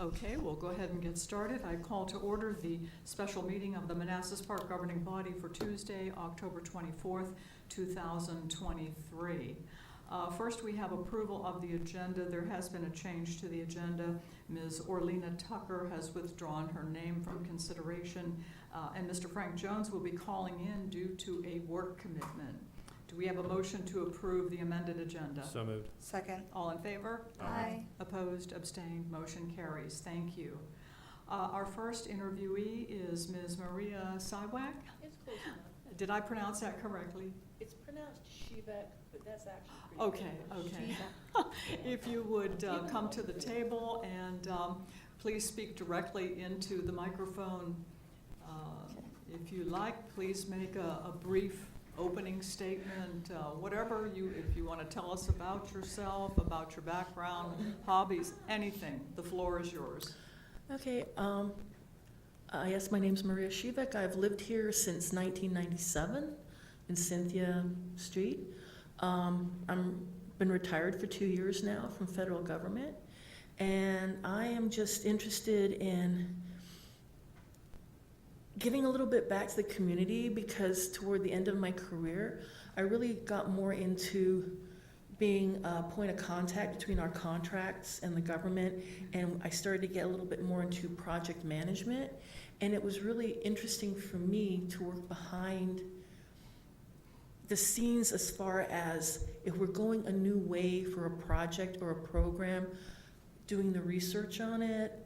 Okay, we'll go ahead and get started. I call to order the special meeting of the Manassas Park Governing Body for Tuesday, October 24th, 2023. First, we have approval of the agenda. There has been a change to the agenda. Ms. Orlena Tucker has withdrawn her name from consideration, and Mr. Frank Jones will be calling in due to a work commitment. Do we have a motion to approve the amended agenda? So moved. Second. All in favor? Aye. Opposed, abstained, motion carries. Thank you. Our first interviewee is Ms. Maria Siwek. It's close enough. Did I pronounce that correctly? It's pronounced Siwek, but that's actually pretty Okay, good. okay. If you would come to the table and please speak directly into the microphone. If you like, please make a brief opening statement, whatever if you want to tell us about yourself, about your background, hobbies, anything. The floor is yours. Okay, yes, my name's Maria Siwek. I've lived here since 1997 in Cynthia Street. I'm been retired for 2 years now from federal government, and I am just interested in giving a little bit back to the community, because toward the end of my career, I really got more into being a point of contact between our contracts and the government, and I started to get a little bit more into project management, and it was really interesting for me to work behind the scenes as far as if we're going a new way for a project or a program, doing the research on it,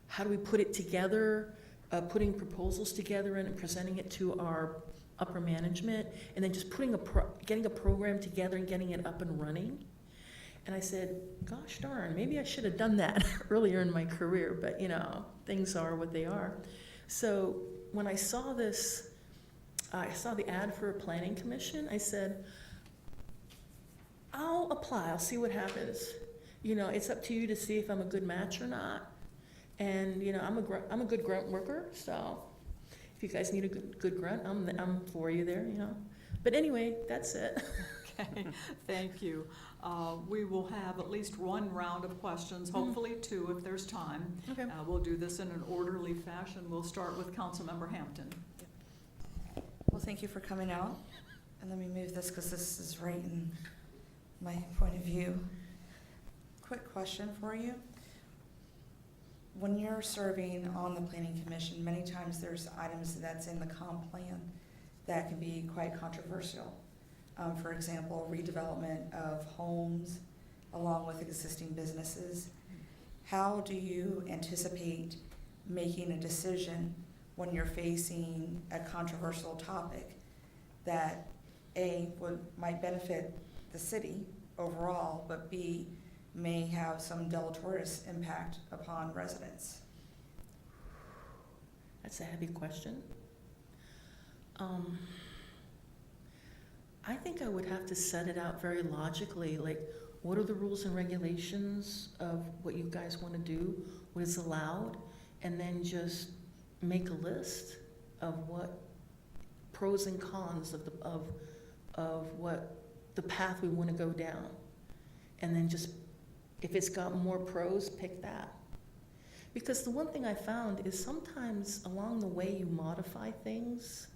how do we put it together, putting proposals together and presenting it to our upper management, and then just getting a program together and getting it up and running. And I said, gosh darn, maybe I should have done that earlier in my career, but things are what they are. So when I saw this, I saw the ad for a planning commission, I said, I'll apply, I'll see what happens. It's up to you to see if I'm a good match or not. And I'm a good grunt worker, so if you guys need a good grunt, I'm for you there, But anyway, that's it. Okay, thank you. We will have at least one round of questions, hopefully two if there's time. Okay. We'll do this in an orderly fashion. We'll start with Councilmember Hampton. Well, thank you for coming out. And let me move this because this is right in my point of view. Quick question for you. When you're serving on the Planning Commission, many times there's items that's in the comp plan that can be quite controversial. For example, redevelopment of homes along with existing businesses. How do you anticipate making a decision when you're facing a controversial topic that A, might benefit the city overall, but B, may have some deleterious impact upon residents? That's a heavy question. I think I would have to set it out very logically, like what are the rules and regulations of what you guys want to do, what is allowed, and then just make a list of what pros and cons of what the path we want to go down, and then just if it's got more pros, pick that. Because the one thing I found is sometimes along the way you modify things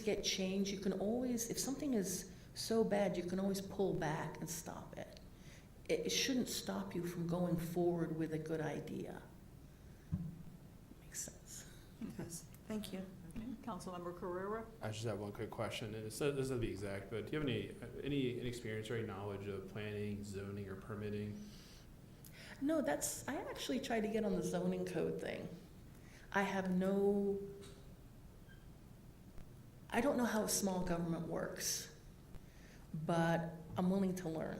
get changed. You can always, if something is so bad, you can always pull back and stop it. It shouldn't stop you from going forward with a good idea. Makes sense. Yes. Thank you. Okay. Councilmember Carrera. I just have one quick question, and it doesn't be exact, but do you have any experience or any knowledge of planning, zoning, or permitting? No, I actually tried to get on the zoning code thing. I don't know how small government works, but I'm willing to learn.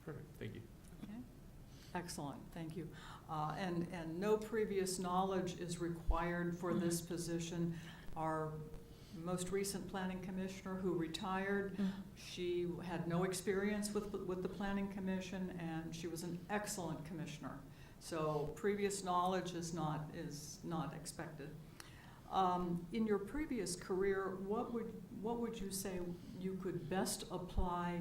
Perfect, thank you. Okay. Excellent, thank you. And no previous knowledge is required for this position. Our most recent planning commissioner who retired, she had no experience with the planning commission, and she was an excellent commissioner. So previous knowledge is not expected. In your previous career, what would you say you could best apply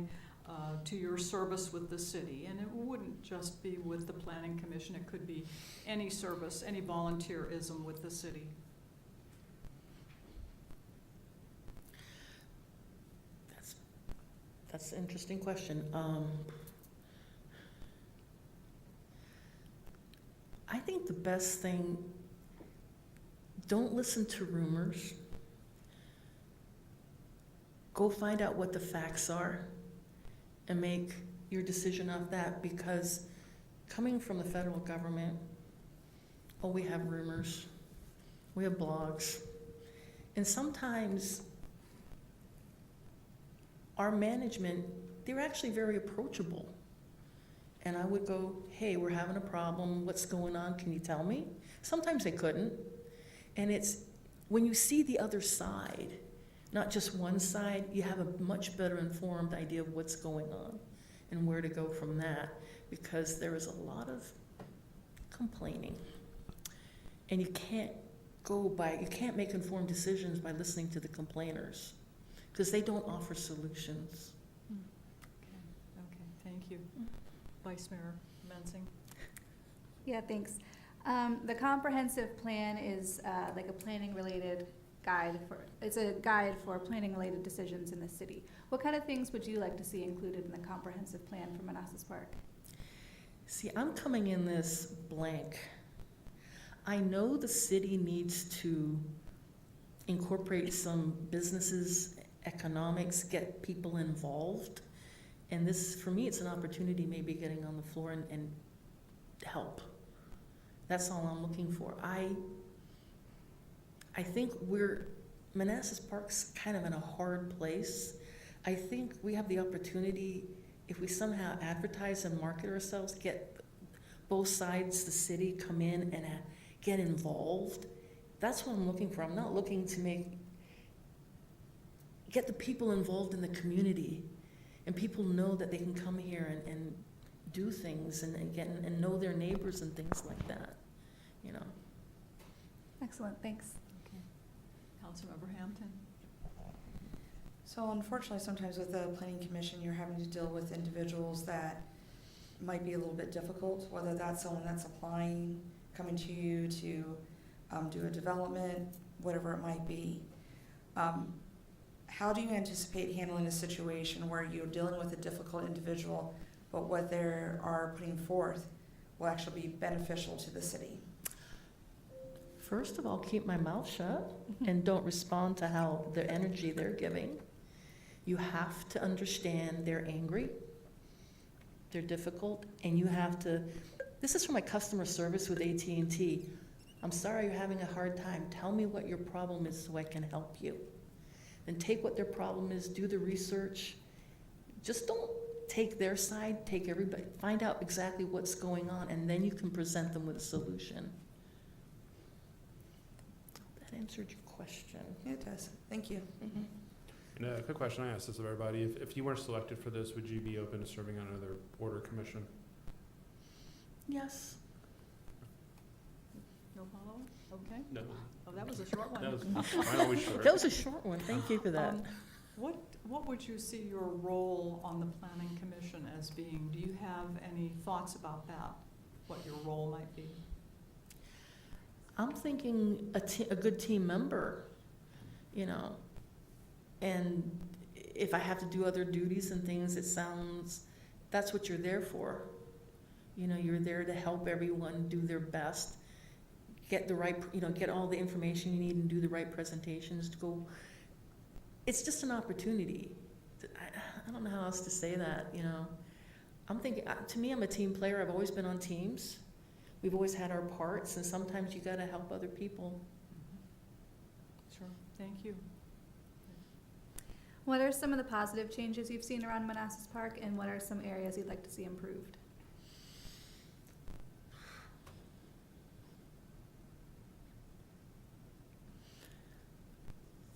to your service with the city. And it wouldn't just be with the Planning Commission, it could be any service, any volunteerism with the city. That's an interesting question. I think the best thing, don't listen to rumors. Go find out what the facts are and make your decision off that, because coming from the federal government, oh, we have rumors, we have blogs, and sometimes our management, they're actually very approachable. And I would go, hey, we're having a problem, what's going on, can you tell me? Sometimes they couldn't. And it's, when you see the other side, not just one side, you have a much better informed idea of what's going on and where to go from that, because there is a lot of complaining. And you can't make informed decisions by listening to the complainers, because they don't offer solutions. Okay, thank you. Vice Mayor Mensing. Yeah, thanks. The comprehensive plan is like a planning-related guide it's a guide for planning-related decisions in the city. What kind of things would you like to see included in the comprehensive plan for Manassas Park? See, I'm coming in this blank. I know the city needs to incorporate some businesses, economics, get people involved. And this, for me, it's an opportunity maybe getting on the floor and help. That's all I'm looking for. I think Manassas Park's kind of in a hard place. I think we have the opportunity, if we somehow advertise and market ourselves, get both sides, the city, come in and get involved. That's what I'm looking for. I'm not looking to get the people involved in the community, and people know that they can come here and do things and know their neighbors and things like that, you know. Excellent, thanks. Okay. Councilmember Hampton. So unfortunately, sometimes with the planning commission, you're having to deal with individuals that might be a little bit difficult, whether that's someone that's applying, coming to you to do a development, whatever it might be. How do you anticipate handling a situation where you're dealing with a difficult individual, but what they are putting forth will actually be beneficial to the city? First of all, keep my mouth shut and don't respond to how the energy they're giving. You have to understand they're angry, they're difficult, and you have to, this is for my customer service with AT&T. I'm sorry you're having a hard time. Tell me what your problem is so I can help you. And take what their problem is, do the research. Just don't take their side, take everybody, find out exactly what's going on, and then you can present them with a solution. That answered your question. Yeah, it does. Thank you. Mm-hmm. And a quick question I asked this of everybody, if you weren't selected for this, would you be open to serving on another board or commission? Yes. No follow-up? Okay. No. Oh, that was a short one. That was mine always short. That was a short one. Thank you for that. What would you see your role on the Planning Commission as being? Do you have any thoughts about that? What your role might be? I'm thinking a good team member, you know, and if I have to do other duties and things, that's what you're there for. You know, you're there to help everyone do their best, get get all the information you need and do the right presentations to go. It's just an opportunity. I don't know how else to say that, you know. I'm thinking, to me, I'm a team player. I've always been on teams. We've always had our parts, and sometimes you gotta help other people. Sure, thank you. What are some of the positive changes you've seen around Manassas Park, and what are some areas you'd like to see improved?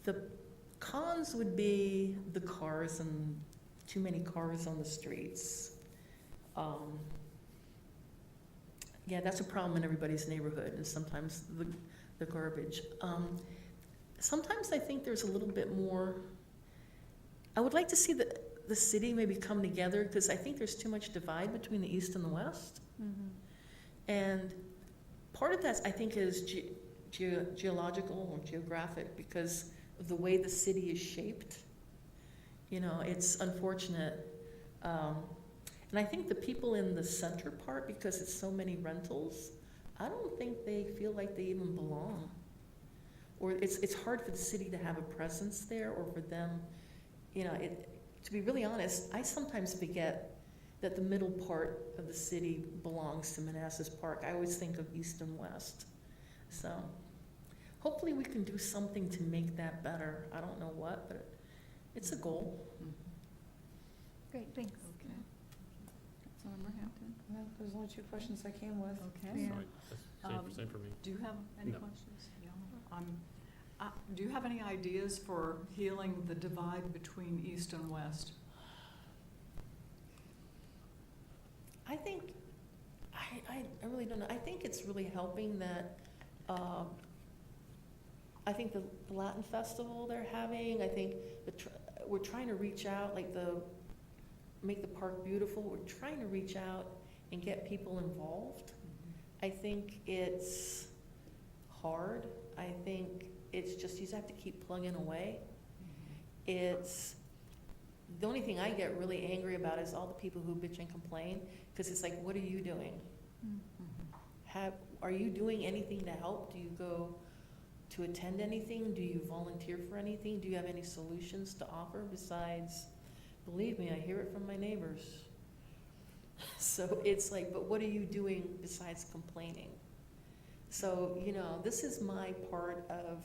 The cons would be the cars and too many cars on the streets. Yeah, that's a problem in everybody's neighborhood, and sometimes the garbage. Sometimes I think there's a little bit more. I would like to see the city maybe come together, because I think there's too much divide between the east and the west. Mhm. And part of that, I think, is geological or geographic, because of the way the city is shaped. You know, it's unfortunate. And I think the people in the center part, because it's so many rentals, I don't think they feel like they even belong. Or it's hard for the city to have a presence there, or for them, you know, to be really honest, I sometimes forget that the middle part of the city belongs to Manassas Park. I always think of east and west. So hopefully we can do something to make that better. I don't know what, but it's a goal. Great, thanks. Okay. Councilmember Hampton? No, there's only 2 questions I came with. Okay. Yeah. Sorry, that's same for me. Do you have any No. questions? Do you have any ideas for healing the divide between east and west? I think, I really don't know. I think it's really helping that, I think the Latin festival they're having, I think we're trying to reach out, like make the park beautiful. We're trying to reach out and get people involved. I think it's hard. I think it's just, you just have to keep plugging away. It's, the only thing I get really angry about is all the people who bitch and complain, because it's like, what are you doing? Are you doing anything to help? Do you go to attend anything? Do you volunteer for anything? Do you have any solutions to offer besides, believe me, I hear it from my neighbors. So it's like, but what are you doing besides complaining? So, you know, this is my part of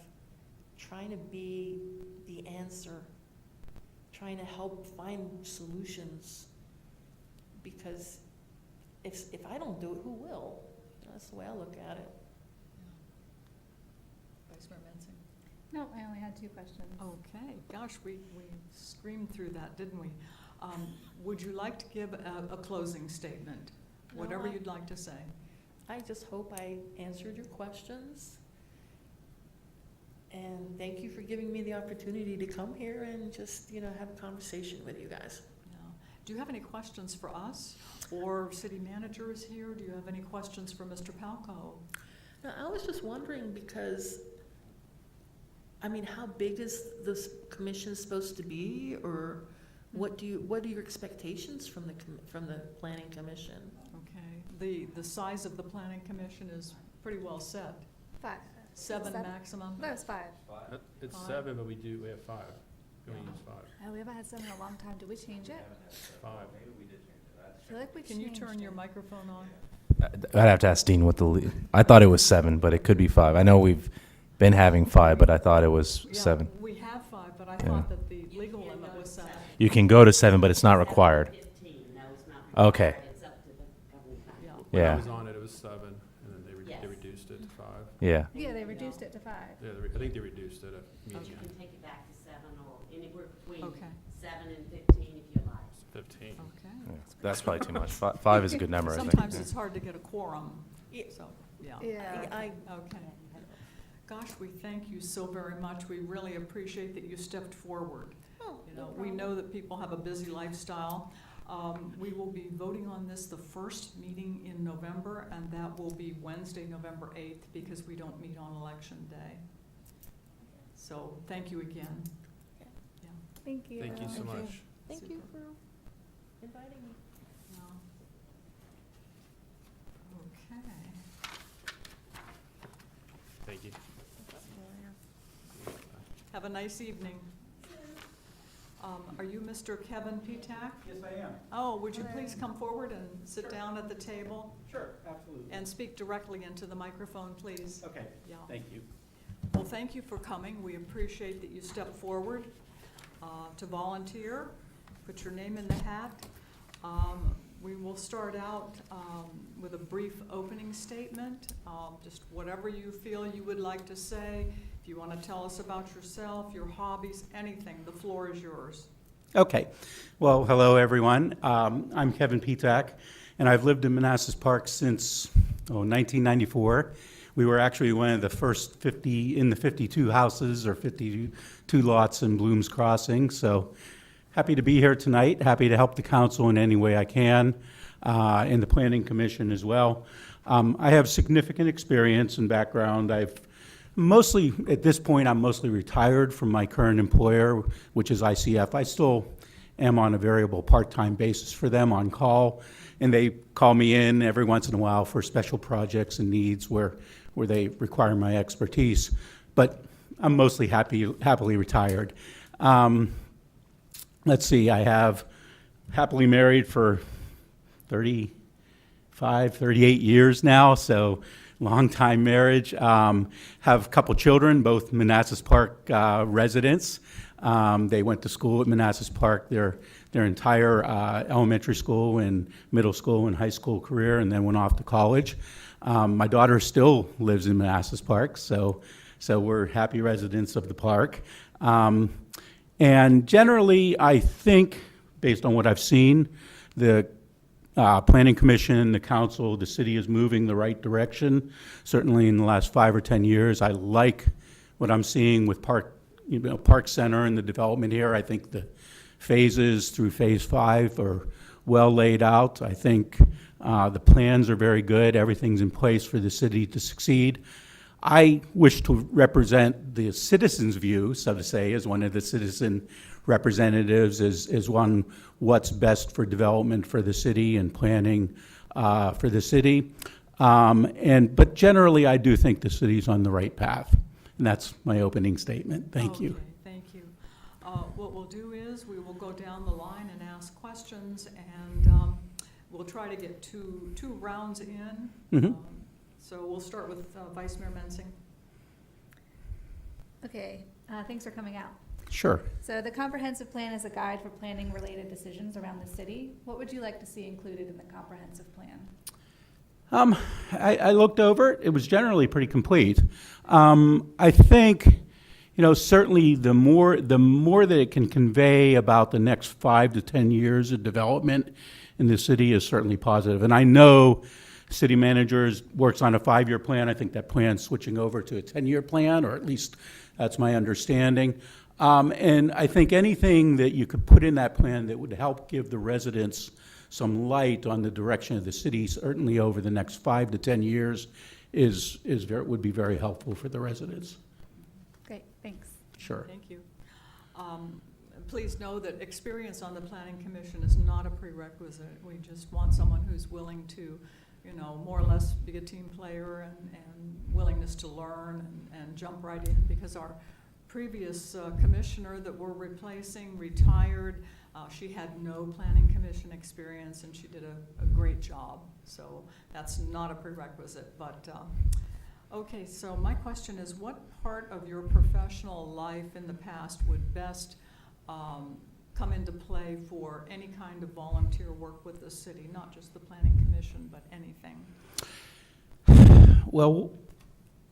trying to be the answer, trying to help find solutions. Because if I don't do it, who will? That's the way I look at it. Vice Mayor Mensing? No, I only had 2 questions. Okay, gosh, we screamed through that, didn't we? Would you like to give a closing statement? No, Whatever you'd like to say. I just hope I answered your questions. And thank you for giving me the opportunity to come here and just, you know, have a conversation with you guys. Yeah. Do you have any questions for us? Or city manager is here? Do you have any questions for Mr. Palco? Now, I was just wondering, because, I mean, how big is this commission supposed to be? Or what are your expectations from the planning commission? Okay, the size of the planning commission is pretty well set. 5. 7 Seven? maximum? No, it's 5. It's 5. 7, but we have 5. We only use 5. Oh, we haven't had 7 in a long time. Did we change it? 5. I feel like we Can you changed turn your it. microphone on? I'd have to ask Dean what the, I thought it was 7, but it could be 5. I know we've been having 5, but I thought it was Yeah, 7. we have 5, but I Yeah. thought that the legal limit was 7. You can go to 7, but it's not required. 15, no, it's not required. Okay. It's up to the governing body. Yeah. When I Yeah. was on it, it was 7, and then they Yes. reduced it to 5. Yeah. Yeah, they reduced it to 5. Yeah, I think they reduced it at But meeting you can take it back to 7 or anywhere between Okay, 7 and 15 if you like. 15. okay. Yeah. That's probably too much. 5 is a good number, I think. Sometimes Yeah. it's hard to get a quorum, Yeah. so, yeah. Yeah. Okay. Gosh, we thank you so very much. We really appreciate that you stepped forward. Oh, You no know, we problem. know that people have a busy lifestyle. We will be voting on this the first meeting in November, and that will be Wednesday, November 8th, because we don't meet on Election Day. So, thank you again. Yeah. Thank you. Thank you so Thank you. much. Thank you Super. for inviting me. Yeah. Okay. Thank you. Have a nice evening. Are you Mr. Kevin Petak? Yes, I am. Oh, would you please come forward and sit down at the table Sure, absolutely. and speak directly into the microphone, please? Okay, Yeah. thank you. Well, thank you for coming. We appreciate that you stepped forward to volunteer, put your name in the hat. We will start out with a brief opening statement, just whatever you feel you would like to say. If you want to tell us about yourself, your hobbies, anything, the floor is yours. Okay. Well, hello, everyone. I'm Kevin Petak, and I've lived in Manassas Park since 1994. We were actually one of the first 52 houses or 52 lots in Bloom's Crossing, so happy to be here tonight, happy to help the council in any way I can, and the Planning Commission as well. I have significant experience and background. I've mostly, at this point, I'm mostly retired from my current employer, which is ICF. I still am on a variable part-time basis for them on call, and they call me in every once in a while for special projects and needs where they require my expertise. But I'm mostly happily retired. Let's see, I have happily married for 38 years now, so long time marriage. Have a couple children, both Manassas Park residents. They went to school at Manassas Park their entire elementary school and middle school and high school career, and then went off to college. My daughter still lives in Manassas Park, so we're happy residents of the park. And generally, I think, based on what I've seen, the Planning Commission, the council, the city is moving the right direction. Certainly in the last 5 or 10 years, I like what I'm seeing with Park Center and the development here. I think the phases through phase 5 are well laid out. I think the plans are very good. Everything's in place for the city to succeed. I wish to represent the citizens' view, so to say, as one of the citizen representatives, is one what's best for development for the city and planning for the city. But generally, I do think the city's on the right path. And that's my opening statement. Thank you. Okay, thank you. What we'll do is we will go down the line and ask questions, and we'll try to get two rounds in. Mhm. So we'll start with Vice Mayor Mensing. Okay, thanks for coming out. Sure. So the comprehensive plan is a guide for planning related decisions around the city. What would you like to see included in the comprehensive plan? I looked over it. It was generally pretty complete. I think, certainly the more that it can convey about the next 5 to 10 years of development in the city is certainly positive. And I know city managers works on a 5-year plan. I think that plan's switching over to a 10-year plan, or at least that's my understanding. And I think anything that you could put in that plan that would help give the residents some light on the direction of the city, certainly over the next 5 to 10 years, would be very helpful for the residents. Great, thanks. Sure. Thank you. Please know that experience on the Planning Commission is not a prerequisite. We just want someone who's willing to, more or less be a team player and willingness to learn and jump right in, because our previous commissioner that we're replacing retired. She had no Planning Commission experience, and she did a great job. So that's not a prerequisite. But okay, so my question is, what part of your professional life in the past would best come into play for any kind of volunteer work with the city, not just the Planning Commission, but anything? Well,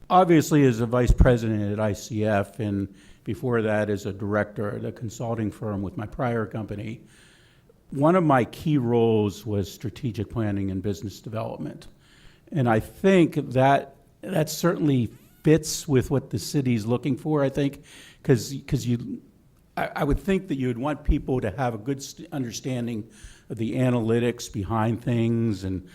obviously, as a vice president at ICF, and before that as a director at a consulting firm with my prior company, one of my key roles was strategic planning and business development. And I think that certainly fits with what the city's looking for, I think, because I would think that you would want people to have a good understanding of the analytics behind things, and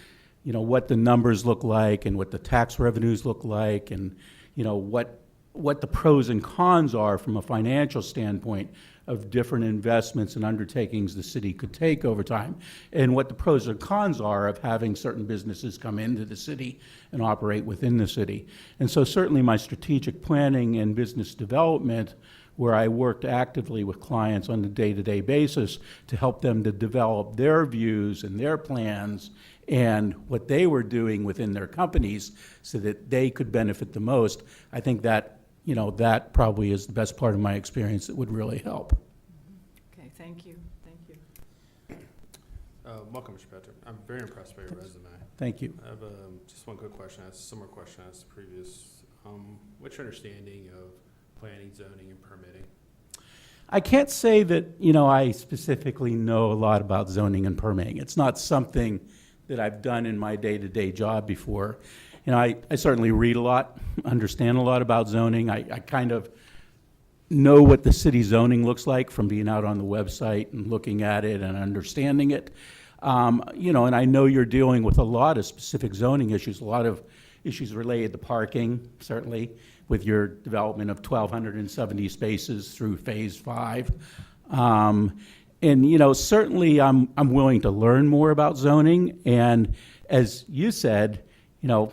what the numbers look like, and what the tax revenues look like, and what the pros and cons are from a financial standpoint of different investments and undertakings the city could take over time, and what the pros and cons are of having certain businesses come into the city and operate within the city. And so certainly my strategic planning and business development, where I worked actively with clients on a day-to-day basis to help them to develop their views and their plans and what they were doing within their companies so that they could benefit the most. I think that, that probably is the best part of my experience that would really help. Okay, thank you. Thank you. Welcome, Mr. Petak. I'm very impressed by your resume. Thank you. I have just one quick question. A similar question as the previous. What's your understanding of planning, zoning, and permitting? I can't say that, I specifically know a lot about zoning and permitting. It's not something that I've done in my day-to-day job before. I certainly read a lot, understand a lot about zoning. I kind of know what the city zoning looks like from being out on the website and looking at it and understanding it. You know, and I know you're dealing with a lot of specific zoning issues, a lot of issues related to parking, certainly, with your development of 1,270 spaces through Phase 5. And, you know, certainly I'm willing to learn more about zoning. And as you said, you know,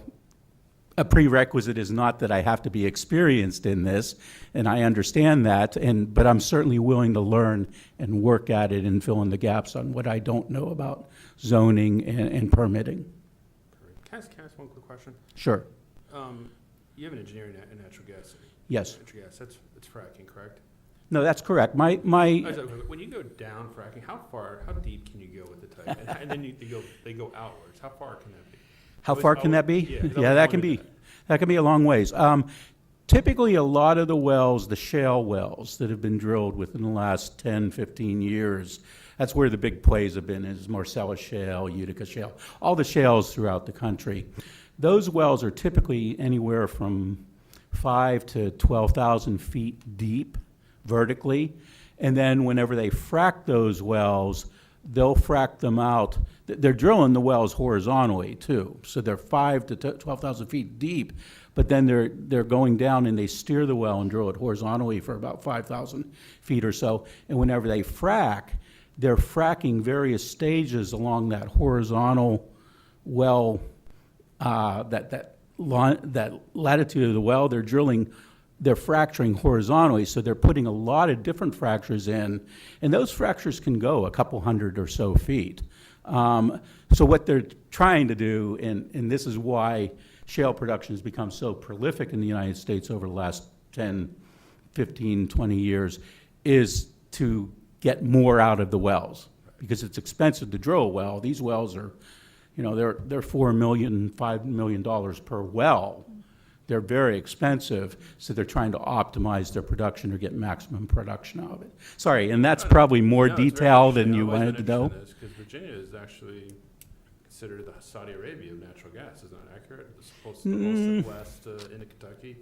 a prerequisite is not that I have to be experienced in this, and I understand that, but I'm certainly willing to learn and work at it and fill in the gaps on what I don't know about zoning and permitting. Great. Can I ask one quick question? Sure. You have an engineer in natural gas. Yes. Natural gas, it's fracking, correct? No, that's correct. My When you go down fracking, how deep can you go with the type? And then they go outwards. How far can that be? how far can that be? Yeah, 'cause I Yeah, was that can wondering be. That can be a long ways. Typically, a lot of the wells, the shale wells that have been drilled within the last 10, 15 years, that's where the big plays have been, is Marcellus Shale, Utica Shale, all the shales throughout the country. Those wells are typically anywhere from 5 to 12,000 feet deep vertically. And then whenever they frack those wells, they'll frack them out. They're drilling the wells horizontally too. So they're 5 to 12,000 feet deep, but then they're going down and they steer the well and drill it horizontally for about 5,000 feet or so. And whenever they frack, they're fracking various stages along that horizontal well, that latitude of the well. They're fracturing horizontally, so they're putting a lot of different fractures in, and those fractures can go a couple hundred or so feet. So what they're trying to do, and this is why shale production has become so prolific in the United States over the last 10, 15, 20 years, is to get more out of the wells, because it's expensive to drill a well. These wells are, you know, they're $4 million, $5 million per well. They're very expensive, so they're trying to optimize their production or get maximum production out of it. Sorry, and that's probably more No, it's very detail than interesting. you I've always wanted to been know. interested in this, 'cause Virginia is actually considered the Saudi Arabia of natural gas. Is that accurate? It's close to the most west into Kentucky.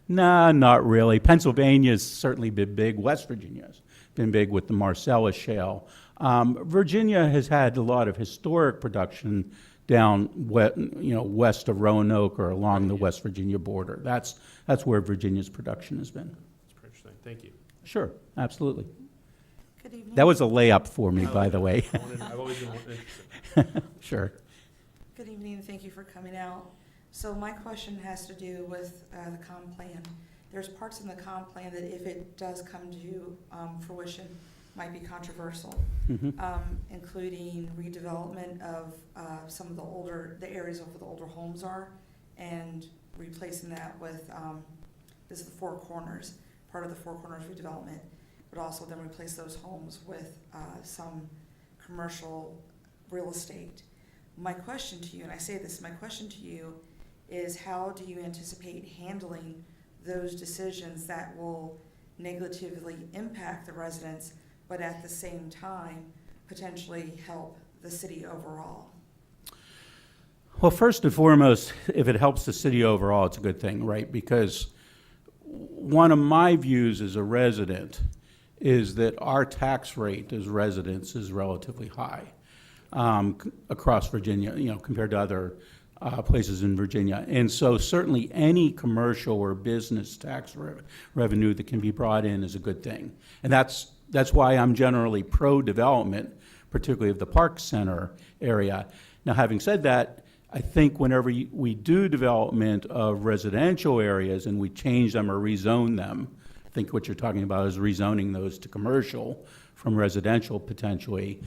Nah, not really. Pennsylvania's certainly been big. West Virginia's been big with the Marcellus Shale. Virginia has had a lot of historic production down west of Roanoke or along the West Virginia border. That's where Virginia's production has been. That's pretty interesting. Thank you. Sure, absolutely. Good evening. That was a layup for me, by the way. I've always been interested. Sure. Good evening, thank you for coming out. So my question has to do with the comp plan. There's parts in the comp plan that if it does come to fruition, might be controversial, including redevelopment of some of the areas of where the older homes are, and replacing that with, this is the Four Corners, part of the Four Corners redevelopment, but also then replace those homes with some commercial real estate. My question to you, and I say this, my question to you is, how do you anticipate handling those decisions that will negatively impact the residents, but at the same time potentially help the city overall? Well, first and foremost, if it helps the city overall, it's a good thing, right? Because one of my views as a resident is that our tax rate as residents is relatively high across Virginia, compared to other places in Virginia. And so certainly any commercial or business tax revenue that can be brought in is a good thing. And that's why I'm generally pro-development, particularly of the Park Center area. Now, having said that, I think whenever we do development of residential areas and we change them or rezone them, I think what you're talking about is rezoning those to commercial from residential potentially,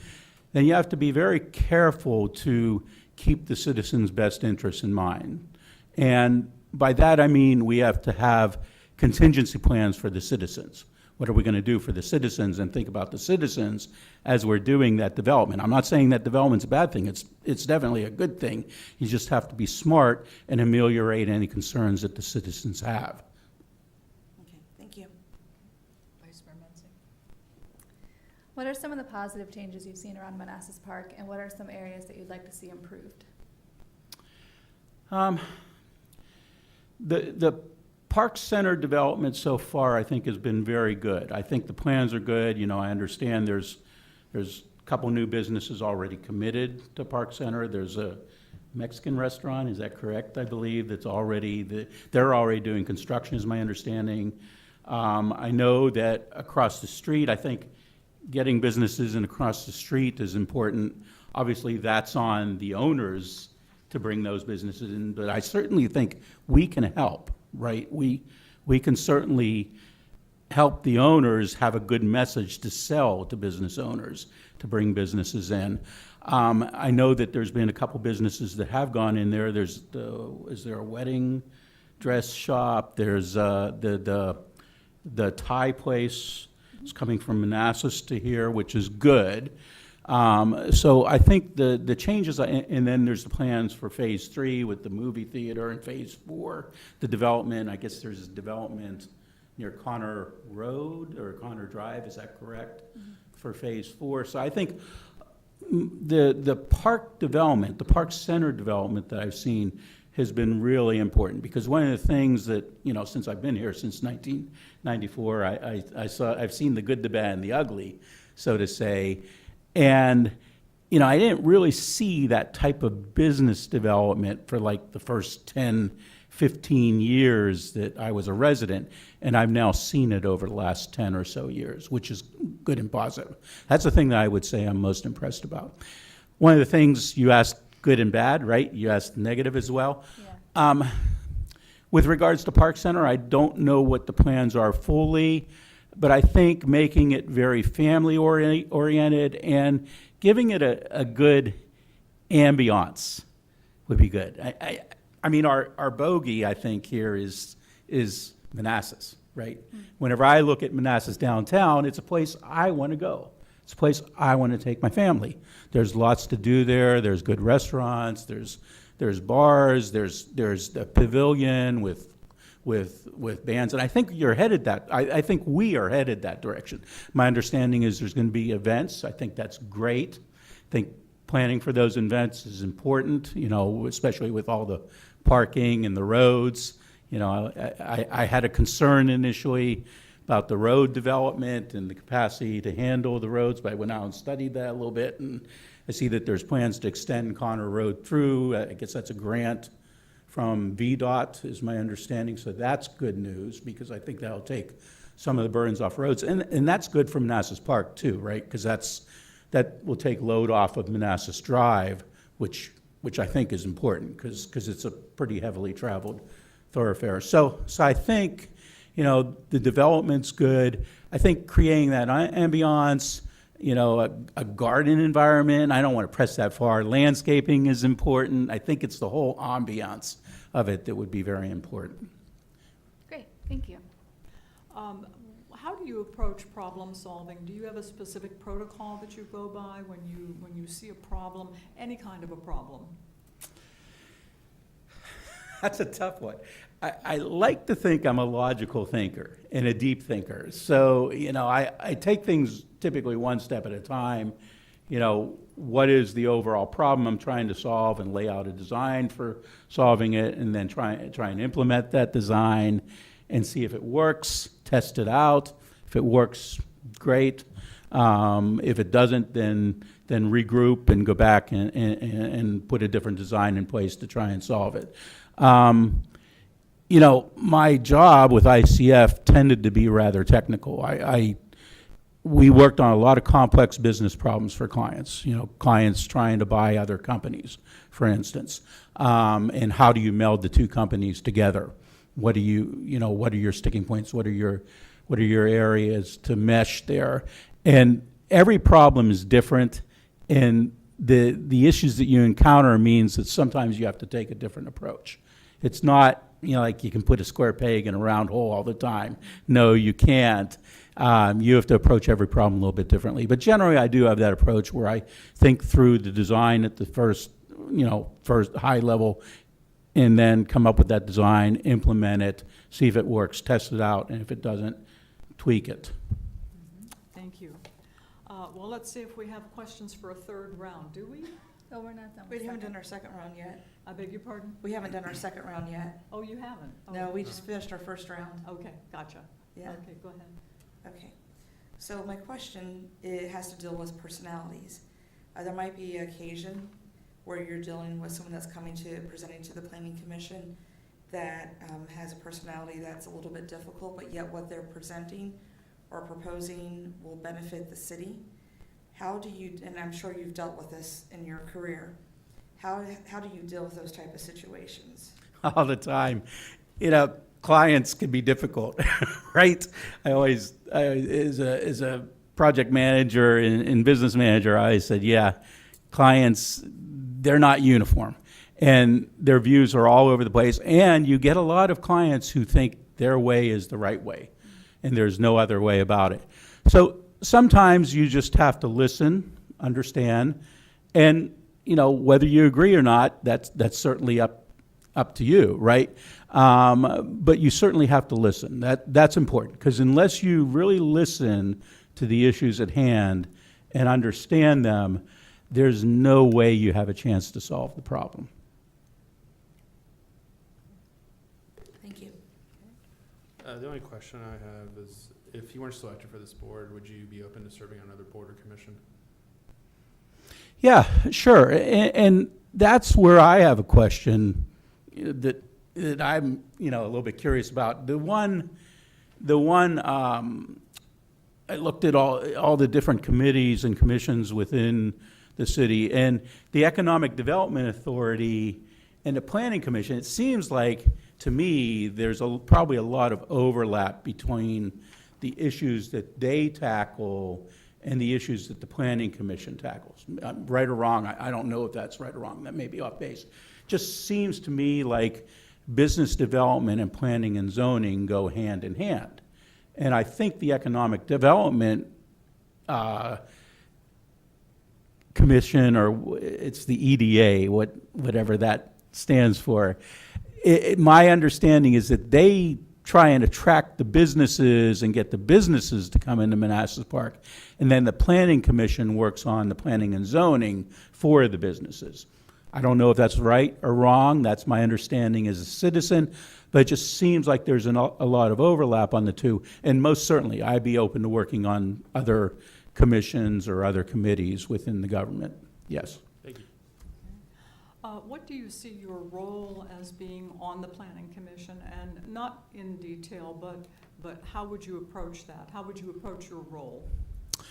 then you have to be very careful to keep the citizens' best interests in mind. And by that I mean we have to have contingency plans for the citizens. What are we going to do for the citizens, and think about the citizens as we're doing that development. I'm not saying that development's a bad thing. It's definitely a good thing. You just have to be smart and ameliorate any concerns that the citizens have. Okay, thank you. Vice Mayor Mensing. What are some of the positive changes you've seen around Manassas Park, and what are some areas that you'd like to see improved? The Park Center development so far, I think, has been very good. I think the plans are good. You know, I understand there's a couple new businesses already committed to Park Center. There's a Mexican restaurant, is that correct, I believe, that's already, they're already doing construction, is my understanding. I know that across the street, I think getting businesses in across the street is important. Obviously, that's on the owners to bring those businesses in, but I certainly think we can help, right? We can certainly help the owners have a good message to sell to business owners to bring businesses in. I know that there's been a couple businesses that have gone in there. Is there a wedding dress shop? There's the Thai place. It's coming from Manassas to here, which is good. So I think the changes, and then there's the plans for phase 3 with the movie theater, and phase 4, the development. I guess there's a development near Connor Road or Connor Drive, is that correct? Mm-hmm. For phase 4. So I think the park development, the Park Center development that I've seen has been really important, because one of the things that, you know, since I've been here since 1994, I've seen the good, the bad, and the ugly, so to say. And, you know, I didn't really see that type of business development for like the first 10, 15 years that I was a resident, and I've now seen it over the last 10 or so years, which is good and positive. That's the thing that I would say I'm most impressed about. One of the things you asked, good and bad, right? You asked negative as well. Yeah. With regards to Park Center, I don't know what the plans are fully, but I think making it very family oriented and giving it a good ambiance would be good. I mean, our bogey, I think, here is Manassas, right? Mm-hmm. Whenever I look at Manassas downtown, it's a place I want to go. It's a place I want to take my family. There's lots to do there. There's good restaurants. There's bars. There's the pavilion with bands, and I think you're headed that. I think we are headed that direction. My understanding is there's going to be events. I think that's great. I think planning for those events is important. You know, especially with all the parking and the roads. You know, I had a concern initially about the road development and the capacity to handle the roads, but I went out and studied that a little bit, and I see that there's plans to extend Connor Road through. I guess that's a grant from VDOT, is my understanding, so that's good news, because I think that'll take some of the burdens off roads, and that's good for Manassas Park too, right? Because that will take load off of Manassas Drive, which I think is important, because it's a pretty heavily traveled thoroughfare. So I think, you know, the development's good. I think creating that ambiance, you know, a garden environment, I don't want to press that far. Landscaping is important. I think it's the whole ambiance of it that would be very important. Great, thank you. How do you approach problem solving? Do you have a specific protocol that you go by when you see a problem, any kind of a problem? That's a tough one. I like to think I'm a logical thinker and a deep thinker. So, you know, I take things typically one step at a time. You know, what is the overall problem I'm trying to solve, and lay out a design for solving it, and then try and implement that design and see if it works, test it out. If it works, great. If it doesn't, then regroup and go back and put a different design in place to try and solve it. You know, my job with ICF tended to be rather technical. We worked on a lot of complex business problems for clients, you know, clients trying to buy other companies, for instance. And how do you meld the two companies together? What are your sticking points? What are your areas to mesh there? And every problem is different, and the issues that you encounter means that sometimes you have to take a different approach. It's not, you know, like you can put a square peg in a round hole all the time. No, you can't. You have to approach every problem a little bit differently. But generally, I do have that approach where I think through the design at the first high level, and then come up with that design, implement it, see if it works, test it out, and if it doesn't, tweak it. Thank you. Well, let's see if we have questions for a third round. Do we? Oh, we're not done. We with haven't second. done our second round yet. I beg your pardon? We haven't done our second round yet. Oh, you haven't? Oh, No, we just finished our first round. Okay, gotcha. Yeah, Okay, go ahead. okay. So my question, it has to deal with personalities. There might be an occasion where you're dealing with someone that's presenting to the planning commission that has a personality that's a little bit difficult, but yet what they're presenting or proposing will benefit the city. How do you, and I'm sure you've dealt with this in your career, how do you deal with those type of situations? All the time. Clients can be difficult, right? As a project manager and business manager, I always said, yeah, clients, they're not uniform. And their views are all over the place. And you get a lot of clients who think their way is the right way, and there's no other way about it. So sometimes you just have to listen, understand, and whether you agree or not, that's certainly up to you, right? But you certainly have to listen. That's important, because unless you really listen to the issues at hand and understand them, there's no way you have a chance to solve the problem. Thank you. The only question I have is, if you weren't selected for this board, would you be open to serving on another board or commission? Yeah, sure. And that's where I have a question that I'm, a little bit curious about. The one I looked at all the different committees and commissions within the city, and the Economic Development Authority and the Planning Commission. It seems like, to me, there's probably a lot of overlap between the issues that they tackle and the issues that the Planning Commission tackles. Right or wrong, I don't know if that's right or wrong. That may be off base. Just seems to me like business development and planning and zoning go hand in hand. And I think the Economic Development Commission, or it's the EDA, whatever that stands for, my understanding is that they try and attract the businesses and get the businesses to come into Manassas Park. And then the Planning Commission works on the planning and zoning for the businesses. I don't know if that's right or wrong. That's my understanding as a citizen. But it just seems like there's a lot of overlap on the two. And most certainly, I'd be open to working on other commissions or other committees within the government. Yes. Thank you. What do you see your role as being on the Planning Commission? And not in detail, but how would you approach that? How would you approach your role? I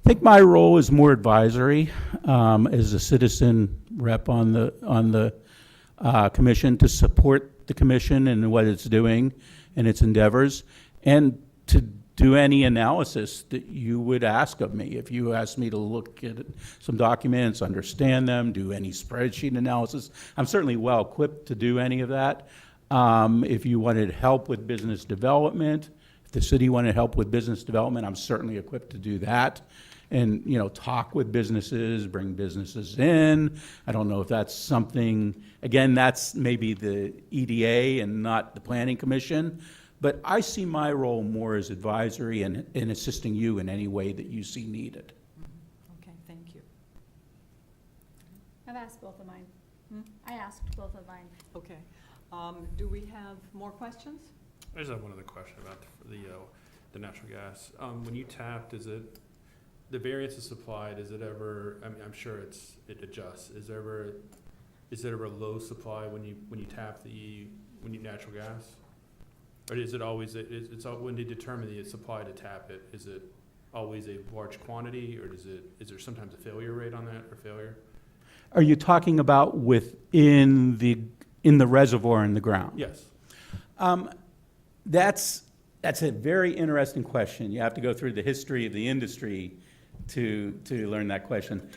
think my role is more advisory as a citizen rep on the commission, to support the commission and what it's doing and its endeavors, and to do any analysis that you would ask of me. If you asked me to look at some documents, understand them, do any spreadsheet analysis, I'm certainly well equipped to do any of that. If you wanted help with business development, if the city wanted help with business development, I'm certainly equipped to do that. And, talk with businesses, bring businesses in. I don't know if that's something, again, that's maybe the EDA and not the Planning Commission. But I see my role more as advisory and in assisting you in any way that you see needed. Okay, thank you. I've asked both of mine. Hmm? I asked both of mine. Okay. Do we have more questions? I just have one other question about the natural gas. When you tapped, is it, the variance is supplied, is it ever, I'm sure it adjusts. Is there ever low supply when you tap natural gas? Or is it always, when they determine the supply to tap it, is it always a large quantity, or is there sometimes a failure rate on that, or failure? Are you talking about within in the reservoir in the ground? Yes. That's a very interesting question. You have to go through the history of the industry to learn that question.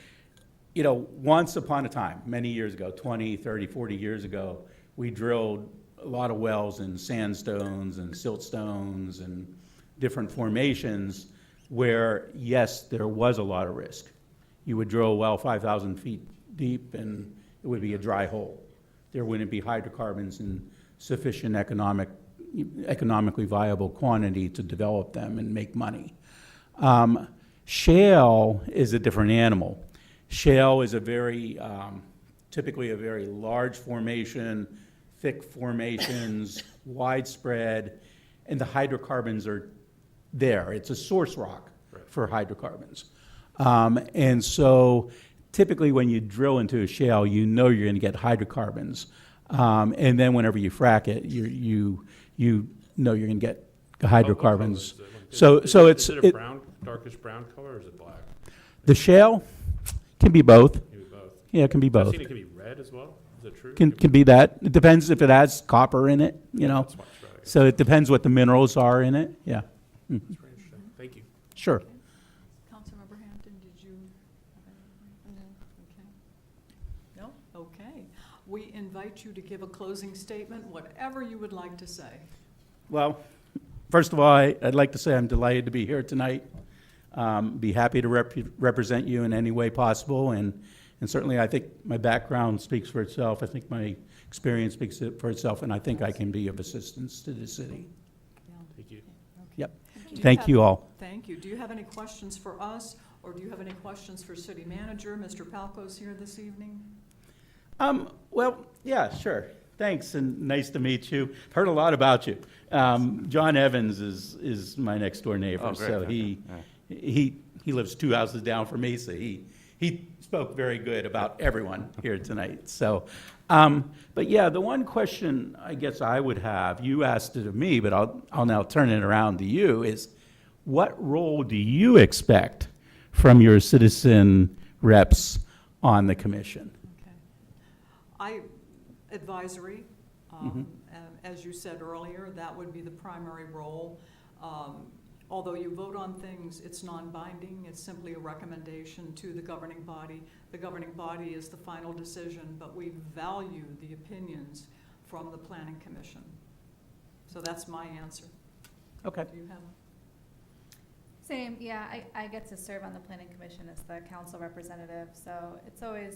Once upon a time, many years ago, 20, 30, 40 years ago, we drilled a lot of wells in sandstones and siltstones and different formations where, yes, there was a lot of risk. You would drill a well 5,000 feet deep and it would be a dry hole. There wouldn't be hydrocarbons in sufficient economically viable quantity to develop them and make money. Shale is a different animal. Shale is a very typically a very large formation, thick formations, widespread, and the hydrocarbons are there. It's a source rock for hydrocarbons. And so typically when you drill into a shale, you know you're going to get hydrocarbons. And then whenever you frack it, you know you're going to get hydrocarbons. So Is it's it a brown, darkish brown color, or is it black? the shale can be both. Maybe both. Yeah, it can be I've both. seen it can be red as well. Is that true? Can be that. It depends if it has copper in it, you know. That's much better, I guess. So it depends what the minerals are in it. Yeah. That's very interesting. Thank you. Sure. Councilmember Hampton, did you have anything? Okay. No? Okay. We invite you to give a closing statement, whatever you would like to say. Well, first of all, I'd like to say I'm delighted to be here tonight. Be happy to represent you in any way possible, and certainly I think my background speaks for itself. I think my experience speaks for itself, and I think I can be of assistance to the city. Yeah. Thank you. Okay. Yep. Do Thank have- you all. Thank you. Do you have any questions for us, or do you have any questions for City Manager? Mr. Palco's here this evening. Well, yeah, sure. Thanks, and nice to meet you. Heard a lot about you. John Evans is my next door neighbor, Oh, great. so Okay. he lives 2 houses down from me, so he spoke very good about everyone here tonight. So, but yeah, the one question I guess I would have, you asked it of me, but I'll now turn it around to you, is what role do you expect from your citizen reps on the commission? Okay. Advisory, as you said earlier, that would be the primary role. Although you vote on things, it's non-binding, it's simply a recommendation to the governing body. The governing body is the final decision, but we value the opinions from the Planning Commission. So that's my answer. Okay. Do you have? Same, yeah, I get to serve on the planning commission as the council representative, so it's always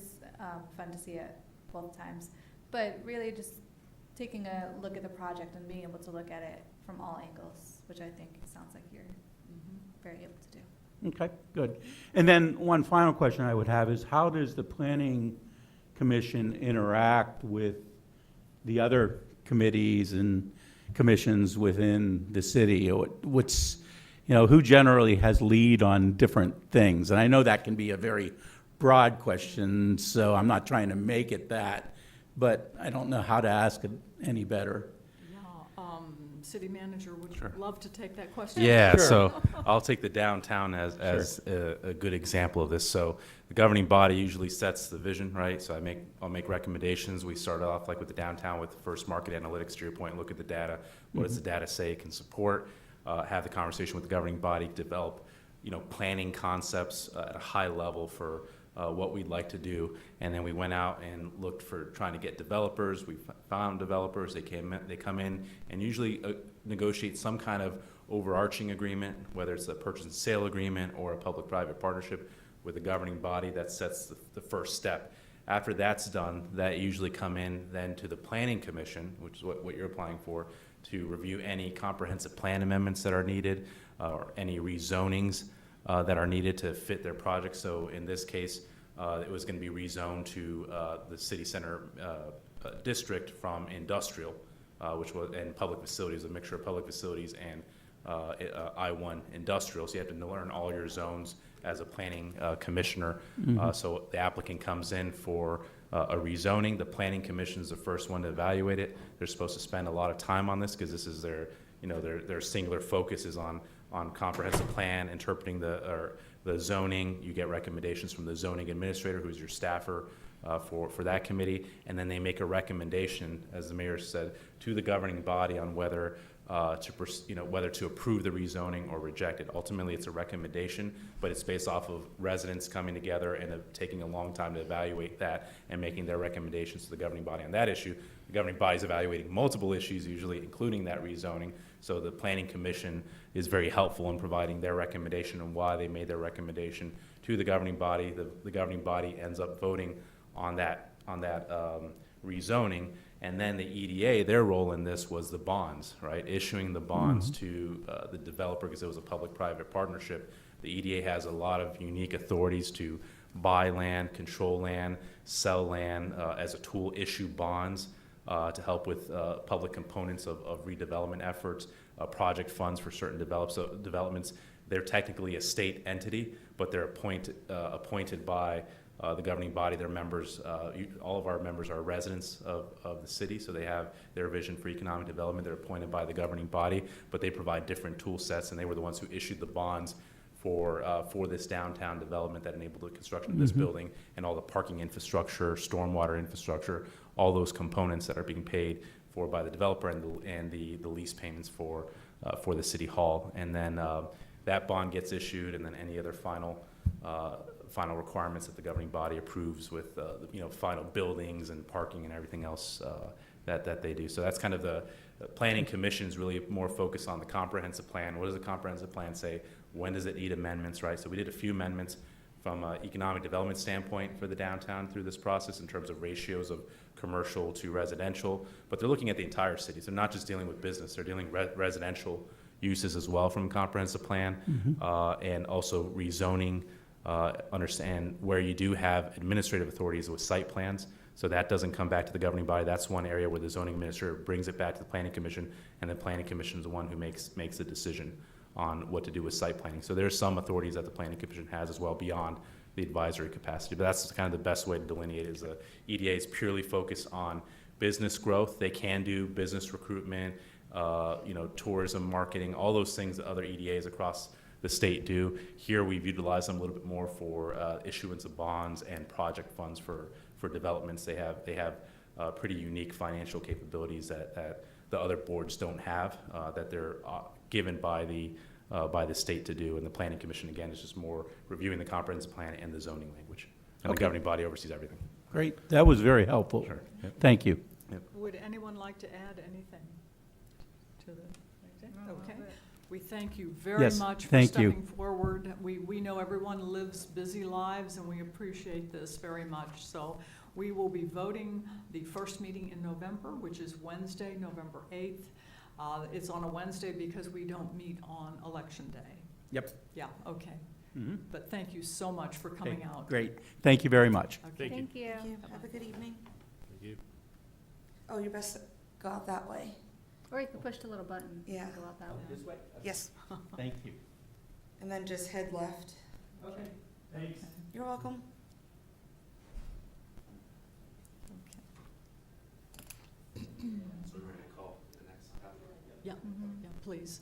fun to see it both times. But really just taking a look at the project and being able to look at it from all angles, which I think it sounds like you're very able to do. Okay, good. And then one final question I would have is, how does the Planning Commission interact with the other committees and commissions within the city? What's, who generally has lead on different things? And I know that can be a very broad question, so I'm not trying to make it that, but I don't know how to ask it any better. Yeah, City Manager would Sure. love to take that question. Yeah, Sure. so I'll take the downtown as a good example of this. So the governing body usually sets the vision, right? So I'll make recommendations. We start off like with the downtown with the first market analytics, to your point, look at the data. What does the data say it can support? Have the conversation with the governing body, develop, planning concepts at a high level for what we'd like to do, and then we went out and looked for trying to get developers. We found developers. They come in and usually negotiate some kind of overarching agreement, whether it's a purchase and sale agreement or a public-private partnership with the governing body. That sets the first step. After that's done, that usually come in then to the Planning Commission, which is what you're applying for, to review any comprehensive plan amendments that are needed or any rezonings that are needed to fit their project. So in this case, it was going to be rezoned to the city center district from industrial, which was, and public facilities, a mixture of public facilities and I-1 industrial. So you have to learn all your zones as a planning commissioner. So the applicant comes in for a rezoning. The Planning Commission is the first one to evaluate it. They're supposed to spend a lot of time on this because this is their singular focus is on comprehensive plan, interpreting the zoning. You get recommendations from the zoning administrator, who's your staffer for that committee, and then they make a recommendation, as the mayor said, to the governing body on whether whether to approve the rezoning or reject it. Ultimately, it's a recommendation, but it's based off of residents coming together and taking a long time to evaluate that and making their recommendations to the governing body on that issue. The governing body is evaluating multiple issues, usually including that rezoning. So the Planning Commission is very helpful in providing their recommendation and why they made their recommendation to the governing body. The governing body ends up voting on that rezoning, And then the EDA, their role in this was the bonds, right? Issuing the bonds to the developer, because it was a public-private partnership. The EDA has a lot of unique authorities to buy land, control land, sell land, as a tool, issue bonds to help with public components of redevelopment efforts, project funds for certain developments. They're technically a state entity, but they're appointed by the governing body. Their members, all of our members are residents of the city, so they have their vision for economic development. They're appointed by the governing body, but they provide different tool sets, and they were the ones who issued the bonds for this downtown development that enabled the construction of this building and all the parking infrastructure, stormwater infrastructure, all those components that are being paid for by the developer and the lease payments for the city hall. And then that bond gets issued, and then any other final requirements that the governing body approves with final buildings and parking and everything else that they do. So that's kind of the planning commission's really more focused on the comprehensive plan. What does the comprehensive plan say? When does it need amendments, right? So we did a few amendments from an economic development standpoint for the downtown through this process in terms of ratios of commercial to residential, but they're looking at the entire city. So they're not just dealing with business, they're dealing residential uses as well from a comprehensive plan, and also rezoning, understand where you do have administrative authorities with site plans. So that doesn't come back to the governing body. That's one area where the zoning administrator brings it back to the planning commission, and the planning commission is the one who makes the decision on what to do with site planning. So there's some authorities that the planning commission has as well beyond the advisory capacity. But that's kind of the best way to delineate it, is the EDA is purely focused on business growth. They can do business recruitment, tourism, marketing, all those things that other EDAs across the state do. Here we've utilized them a little bit more for issuance of bonds and project funds for developments. They have pretty unique financial capabilities that the other boards don't have, that they're given by the state to do. And the planning commission, again, is just more reviewing the comprehensive plan and the zoning language. And the governing body oversees everything. Great, that was very helpful. Sure. Yep. Thank you. Would anyone like to add anything to the, okay? We thank you very Yes, much for thank you. stepping forward. We know everyone lives busy lives, and we appreciate this very much. So we will be voting the first meeting in November, which is Wednesday, November 8th. It's on a Wednesday because we don't meet on Election Day. Yep. Yeah, okay. But thank you so much for coming out. Great, thank you very much. Okay. Thank you. Thank you. Have a good evening. Thank you. Oh, you're best to go out that way. Or you can push the little button. Yeah. Go out that way. way? Yes, Thank you. and then just head left. Okay, thanks. You're welcome. So we're going to call the next topic. Yeah, yeah, please.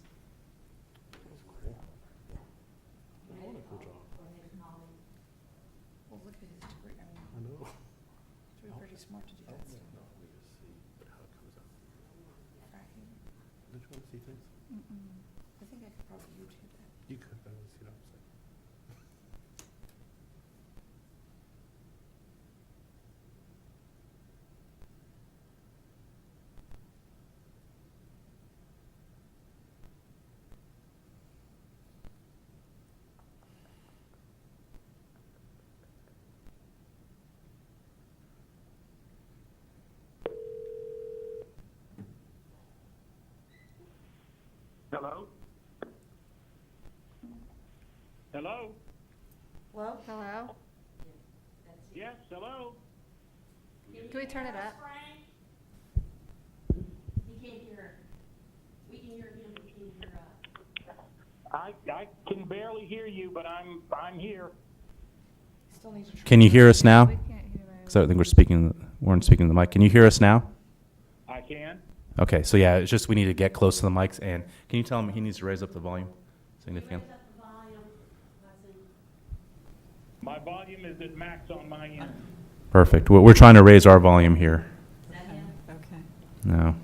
Well, look at his degree. I mean, I know. you're pretty smart to do that stuff. But how it comes out. Right here. Don't you want to see things? I think I could probably YouTube that. You could, but I want to see what I'm saying. Hello? Hello? Hello? Hello? Yes, hello? Can we turn it up? He can't hear. We can hear him, he can't hear us. I can barely hear you, but I'm here. Still need to. Can you hear us now? We can't hear you. Because I think we're speaking to the mic. Can you hear us now? I can. Okay, so yeah, it's just we need to get close to the mics. And can you tell him he needs to raise up the volume significantly? Raise up the volume, Hudson. My volume is at max on my end. Perfect. We're trying to raise our volume here. Is that him? Okay. No.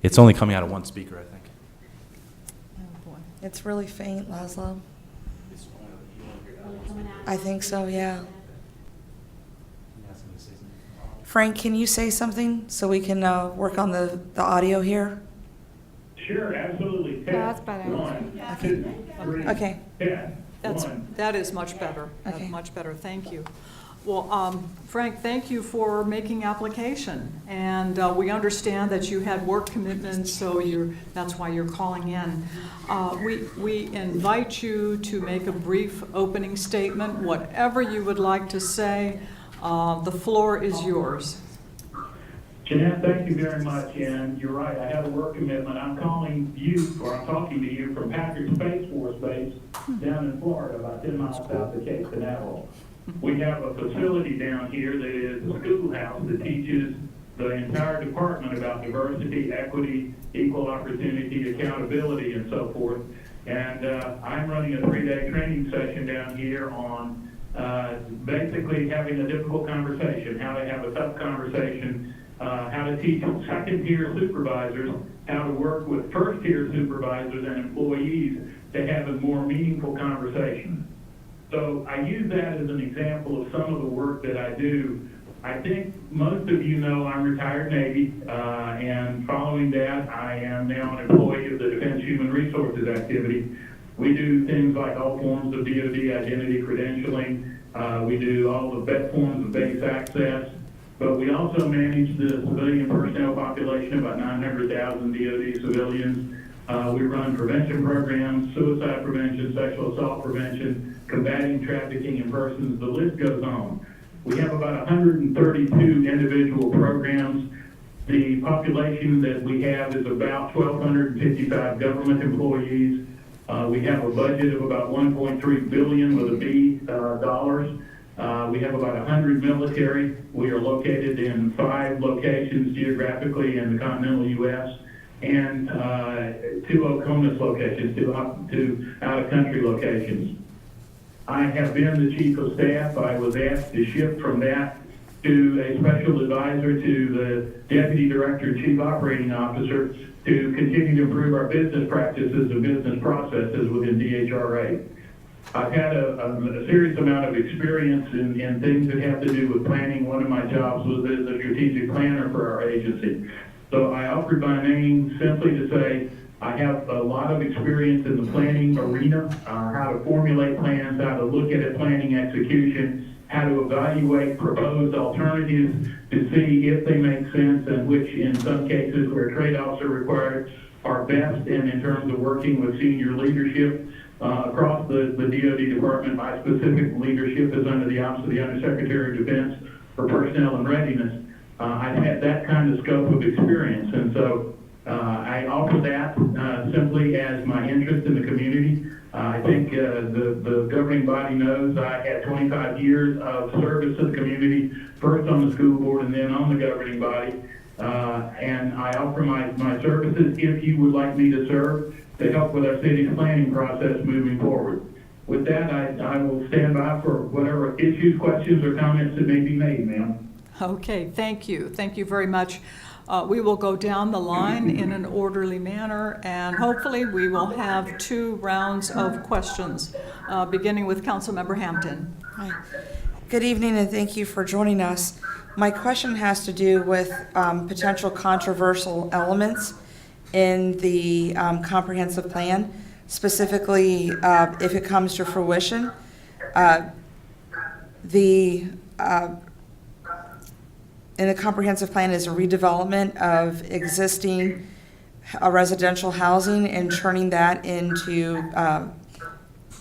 It's only coming out of one speaker, I think. Oh, boy. It's really faint, Laszlo. Coming out. I think so, yeah. Frank, can you say something so we can work on the audio here? Sure, absolutely. Oh, that's better. One, Okay. two, three, Okay. 10. That is One. much better. Okay. Much better, thank you. Well, Frank, thank you for making application. And we understand that you had work commitments, so that's why you're calling in. We invite you to make a brief opening statement, whatever you would like to say. The floor is yours. Jeanette, thank you very much, and you're right, I have a work commitment. I'm calling you, or I'm talking to you from Patrick Space Force Base down in Florida, about 10 miles south of Cape Canaveral. We have a facility down here that is a schoolhouse that teaches the entire department about diversity, equity, equal opportunity, accountability, and so forth. And I'm running a 3-day training session down here on basically having a difficult conversation, how to have a tough conversation, how to teach second-tier supervisors how to work with first-tier supervisors and employees to have a more meaningful conversation. So I use that as an example of some of the work that I do. I think most of you know I'm retired Navy, and following that, I am now an employee of the Defense Human Resources activity. We do things like all forms of DoD identity credentialing. We do all the forms of base access. But we also manage the civilian personnel population, about 900,000 DoD civilians. We run prevention programs, suicide prevention, sexual assault prevention, combating trafficking in persons, the list goes on. We have about 132 individual programs. The population that we have is about 1,255 government employees. We have a budget of about $1.3 billion with a B dollars. We have about 100 military. We are located in 5 locations geographically in the continental U.S. and 2 OCONUS locations, 2 out-of-country locations. I have been the chief of staff. I was asked to shift from that to a special advisor to the deputy director and chief operating officer to continue to improve our business practices and business processes within DHRA. I've had a serious amount of experience in things that have to do with planning. One of my jobs was as a strategic planner for our agency. So I offered my name simply to say I have a lot of experience in the planning arena, how to formulate plans, how to look at a planning execution, how to evaluate proposed alternatives to see if they make sense and which, in some cases where trade-offs are required, are best, and in terms of working with senior leadership across the DoD department. My specific leadership is under the Office of the Undersecretary of Defense for Personnel and Readiness. I've had that kind of scope of experience, and so I offer that simply as my interest in the community. I think the governing body knows I had 25 years of service to the community, first on the school board and then on the governing body. And I offer my services if you would like me to serve to help with our city's planning process moving forward. With that, I will stand by for whatever issues, questions, or comments that may be made, ma'am. Okay, thank you. Thank you very much. We will go down the line in an orderly manner, and hopefully we will have 2 rounds of questions, beginning with Councilmember Hampton. Hi. Good evening, and thank you for joining us. My question has to do with potential controversial elements in the comprehensive plan, specifically if it comes to fruition. In the comprehensive plan is a redevelopment of existing residential housing and turning that into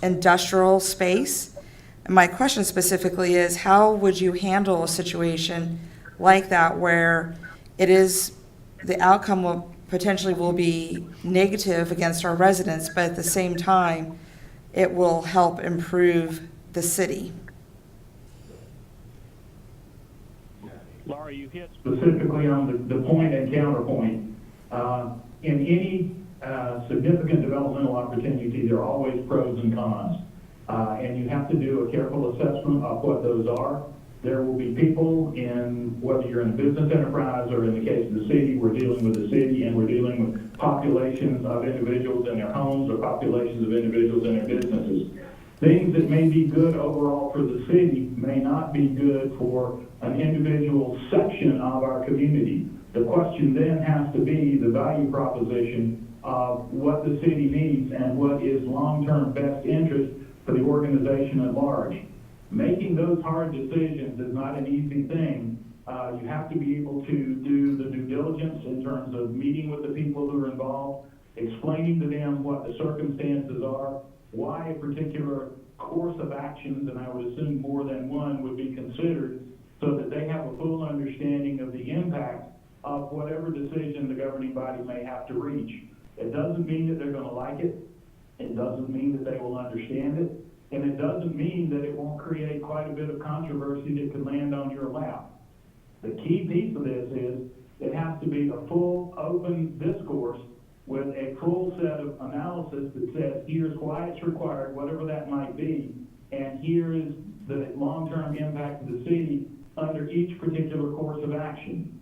industrial space. And my question specifically is, how would you handle a situation like that where it is, the outcome will potentially be negative against our residents, but at the same time, it will help improve the city? Laura, you hit specifically on the point and counterpoint. In any significant developmental opportunity, there are always pros and cons. And you have to do a careful assessment of what those are. There will be people in, whether you're in a business enterprise or in the case of the city, we're dealing with the city and we're dealing with populations of individuals in their homes or populations of individuals in their businesses. Things that may be good overall for the city may not be good for an individual section of our community. The question then has to be the value proposition of what the city needs and what is long-term best interest for the organization at large. Making those hard decisions is not an easy thing. You have to be able to do the due diligence in terms of meeting with the people who are involved, explaining to them what the circumstances are, why a particular course of actions, and I would assume more than one, would be considered, so that they have a full understanding of the impact of whatever decision the governing body may have to reach. It doesn't mean that they're going to like it. It doesn't mean that they will understand it. And it doesn't mean that it won't create quite a bit of controversy that could land on your lap. The key piece of this is it has to be a full, open discourse with a full set of analysis that says, here's why it's required, whatever that might be, and here is the long-term impact of the city under each particular course of action.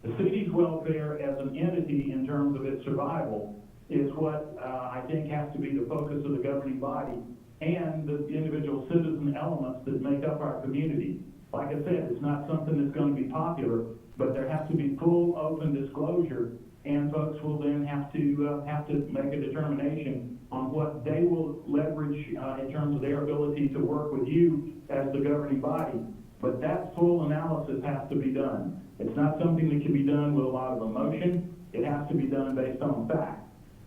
The city's welfare as an entity in terms of its survival is what I think has to be the focus of the governing body and the individual citizen elements that make up our community. Like I said, it's not something that's going to be popular, but there has to be full, open disclosure, and folks will then have to make a determination on what they will leverage in terms of their ability to work with you as the governing body. But that full analysis has to be done. It's not something that can be done with a lot of emotion. It has to be done based on fact.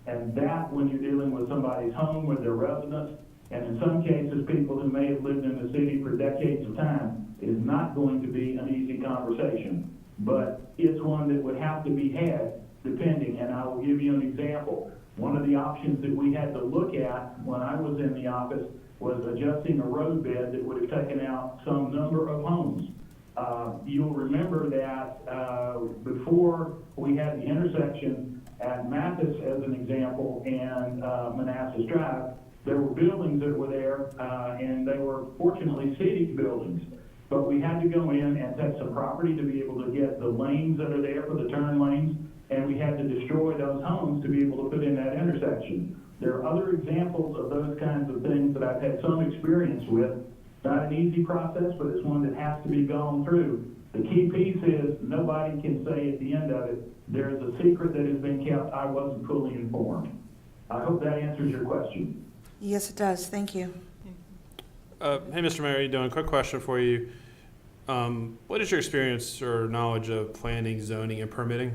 And that, when you're dealing with somebody's home, with their residents, and in some cases, people who may have lived in the city for decades of time, is not going to be an easy conversation. But it's one that would have to be had, depending, and I will give you an example. One of the options that we had to look at when I was in the office was adjusting a road bed that would have taken out some number of homes. You'll remember that before we had the intersection at Manassas, as an example, and Manassas Drive, there were buildings that were there, and they were fortunately city buildings. But we had to go in and take some property to be able to get the lanes that are there for the turn lanes, and we had to destroy those homes to be able to put in that intersection. There are other examples of those kinds of things that I've had some experience with. Not an easy process, but it's one that has to be gone through. The key piece is nobody can say at the end of it, there's a secret that has been kept, I wasn't fully informed. I hope that answers your question. Yes, it does. Thank you. Hey, Mr. Mayor, how you doing? Quick question for you. What is your experience or knowledge of planning, zoning, and permitting?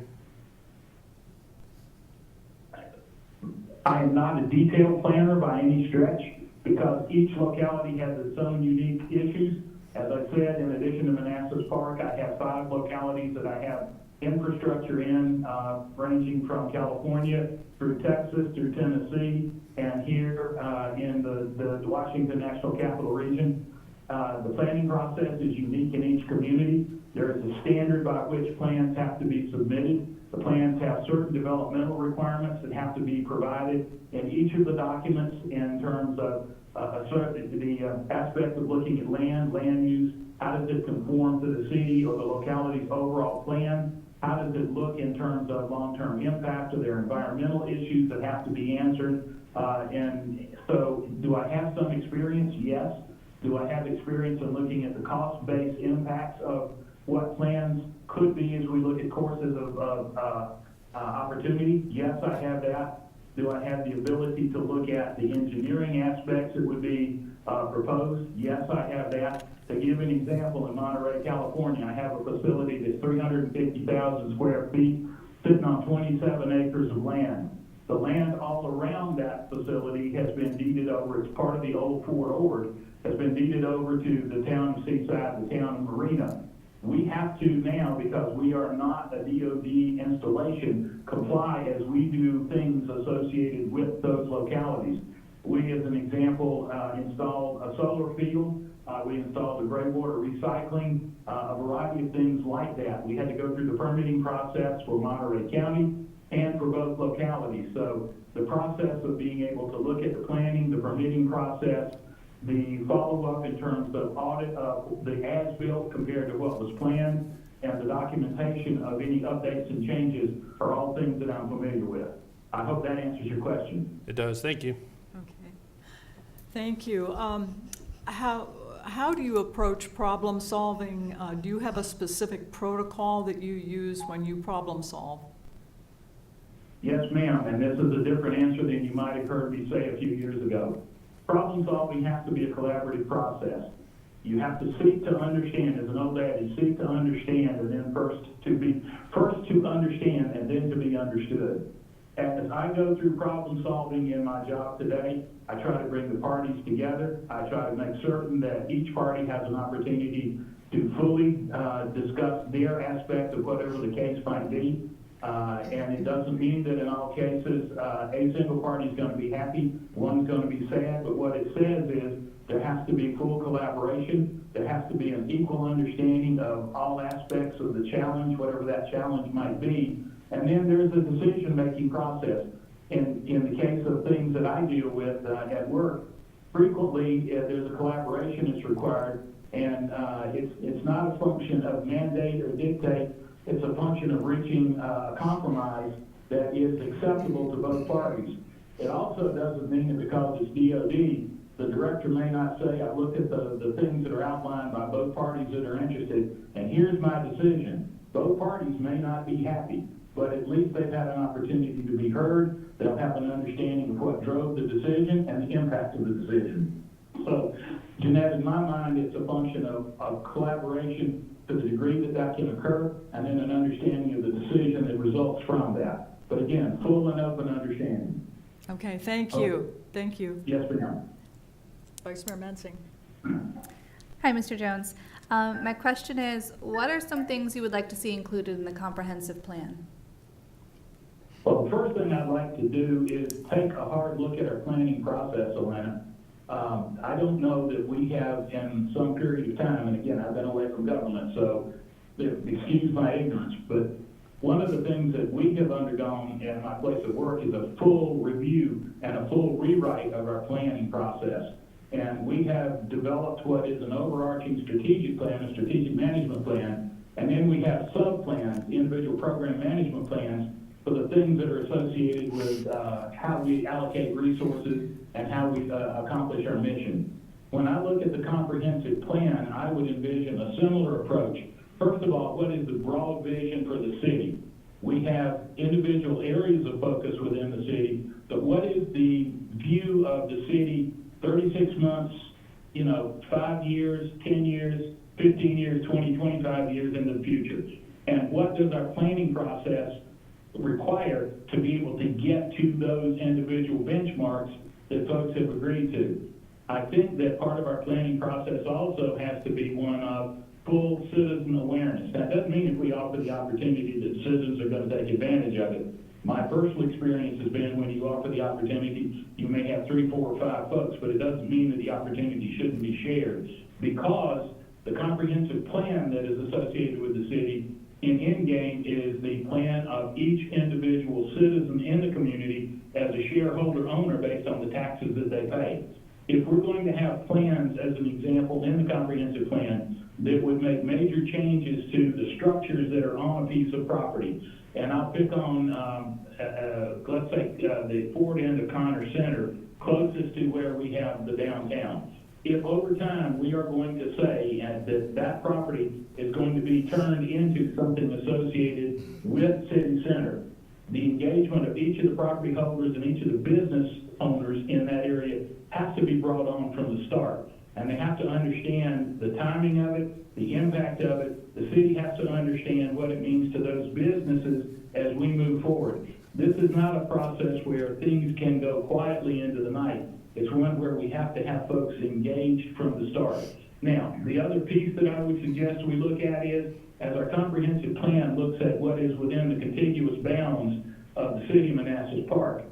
I am not a detailed planner by any stretch, because each locality has its own unique issues. As I said, in addition to Manassas Park, I have 5 localities that I have infrastructure in, ranging from California through Texas, through Tennessee, and here in the Washington National Capital Region. The planning process is unique in each community. There is a standard by which plans have to be submitted. The plans have certain developmental requirements that have to be provided in each of the documents in terms of the aspect of looking at land use. How does it conform to the city or the locality's overall plan? How does it look in terms of long-term impact? Are there environmental issues that have to be answered? And so do I have some experience? Yes. Do I have experience in looking at the cost-based impacts of what plans could be as we look at courses of opportunity? Yes, I have that. Do I have the ability to look at the engineering aspects that would be proposed? Yes, I have that. To give an example, in Monterey, California, I have a facility that's 350,000 square feet sitting on 27 acres of land. The land all around that facility has been deeded over. It's part of the old Fort Ord, has been deeded over to the town of Seaside, the town of Marina. We have to now, because we are not a DOD installation, comply as we do things associated with those localities. We, as an example, installed a solar field. We installed a gray water recycling, a variety of things like that. We had to go through the permitting process for Monterey County and for both localities. So the process of being able to look at the planning, the permitting process, the follow-up in terms of audit of the as-built compared to what was planned, and the documentation of any updates and changes are all things that I'm familiar with. I hope that answers your question. It does. Thank you. Okay. Thank you. How do you approach problem solving? Do you have a specific protocol that you use when you problem solve? Yes, ma'am, and this is a different answer than you might have heard me say a few years ago. Problem solving has to be a collaborative process. You have to seek to understand, as an old adage, seek to understand, and then first to understand and then to be understood. As I go through problem solving in my job today, I try to bring the parties together. I try to make certain that each party has an opportunity to fully discuss their aspect of whatever the case might be. And it doesn't mean that in all cases, a single party is going to be happy, one's going to be sad, but what it says is there has to be full collaboration, there has to be an equal understanding of all aspects of the challenge, whatever that challenge might be, and then there's a decision-making process. In the case of things that I deal with at work, frequently there's a collaboration that's required, and it's not a function of mandate or dictate. It's a function of reaching a compromise that is acceptable to both parties. It also doesn't mean that because it's DOD, the director may not say, I've looked at the things that are outlined by both parties that are interested, and here's my decision. Both parties may not be happy, but at least they've had an opportunity to be heard. They'll have an understanding of what drove the decision and the impact of the decision. So, Jeanette, in my mind, it's a function of collaboration to the degree that that can occur, and then an understanding of the decision that results from that. But again, full and open understanding. Okay, thank you. Thank you. Yes, ma'am. Vice Mayor Mensing. Hi, Mr. Jones. My question is, what are some things you would like to see included in the comprehensive plan? Well, the first thing I'd like to do is take a hard look at our planning process, Elena. I don't know that we have in some period of time, and again, I've been away from government, so excuse my ignorance, but one of the things that we have undergone in my place of work is a full review and a full rewrite of our planning process. And we have developed what is an overarching strategic plan, a strategic management plan, and then we have sub-plans, individual program management plans, for the things that are associated with how we allocate resources and how we accomplish our mission. When I look at the comprehensive plan, I would envision a similar approach. First of all, what is the broad vision for the city? We have individual areas of focus within the city, but what is the view of the city 36 months, 5 years, 10 years, 15 years, 20, 25 years in the future? And what does our planning process require to be able to get to those individual benchmarks that folks have agreed to? I think that part of our planning process also has to be one of full citizen awareness. That doesn't mean if we offer the opportunity that citizens are going to take advantage of it. My personal experience has been when you offer the opportunity, you may have 3, 4, or 5 folks, but it doesn't mean that the opportunity shouldn't be shared, because the comprehensive plan that is associated with the city in endgame is the plan of each individual citizen in the community as a shareholder owner based on the taxes that they pay. If we're going to have plans, as an example, in the comprehensive plan that would make major changes to the structures that are on a piece of property, and I'll pick on, let's say, the forward end of Connor Center, closest to where we have the downtown. If over time we are going to say that property is going to be turned into something associated with City Center, the engagement of each of the property holders and each of the business owners in that area has to be brought on from the start. And they have to understand the timing of it, the impact of it. The city has to understand what it means to those businesses as we move forward. This is not a process where things can go quietly into the night. It's one where we have to have folks engaged from the start. Now, the other piece that I would suggest we look at is, as our comprehensive plan looks at what is within the contiguous bounds of the city of Manassas Park,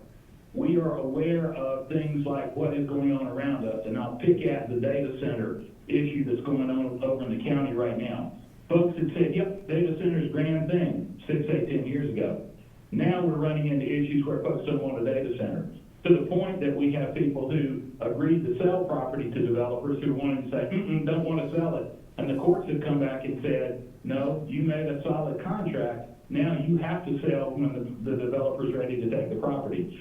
we are aware of things like what is going on around us, and I'll pick at the data center issue that's going on over in the county right now. Folks had said, yep, data center is a grand thing 6, 8, 10 years ago. Now we're running into issues where folks don't want a data center, to the point that we have people who agreed to sell property to developers who wanted to say, don't want to sell it. And the courts have come back and said, no, you made a solid contract. Now you have to sell when the developer's ready to take the property.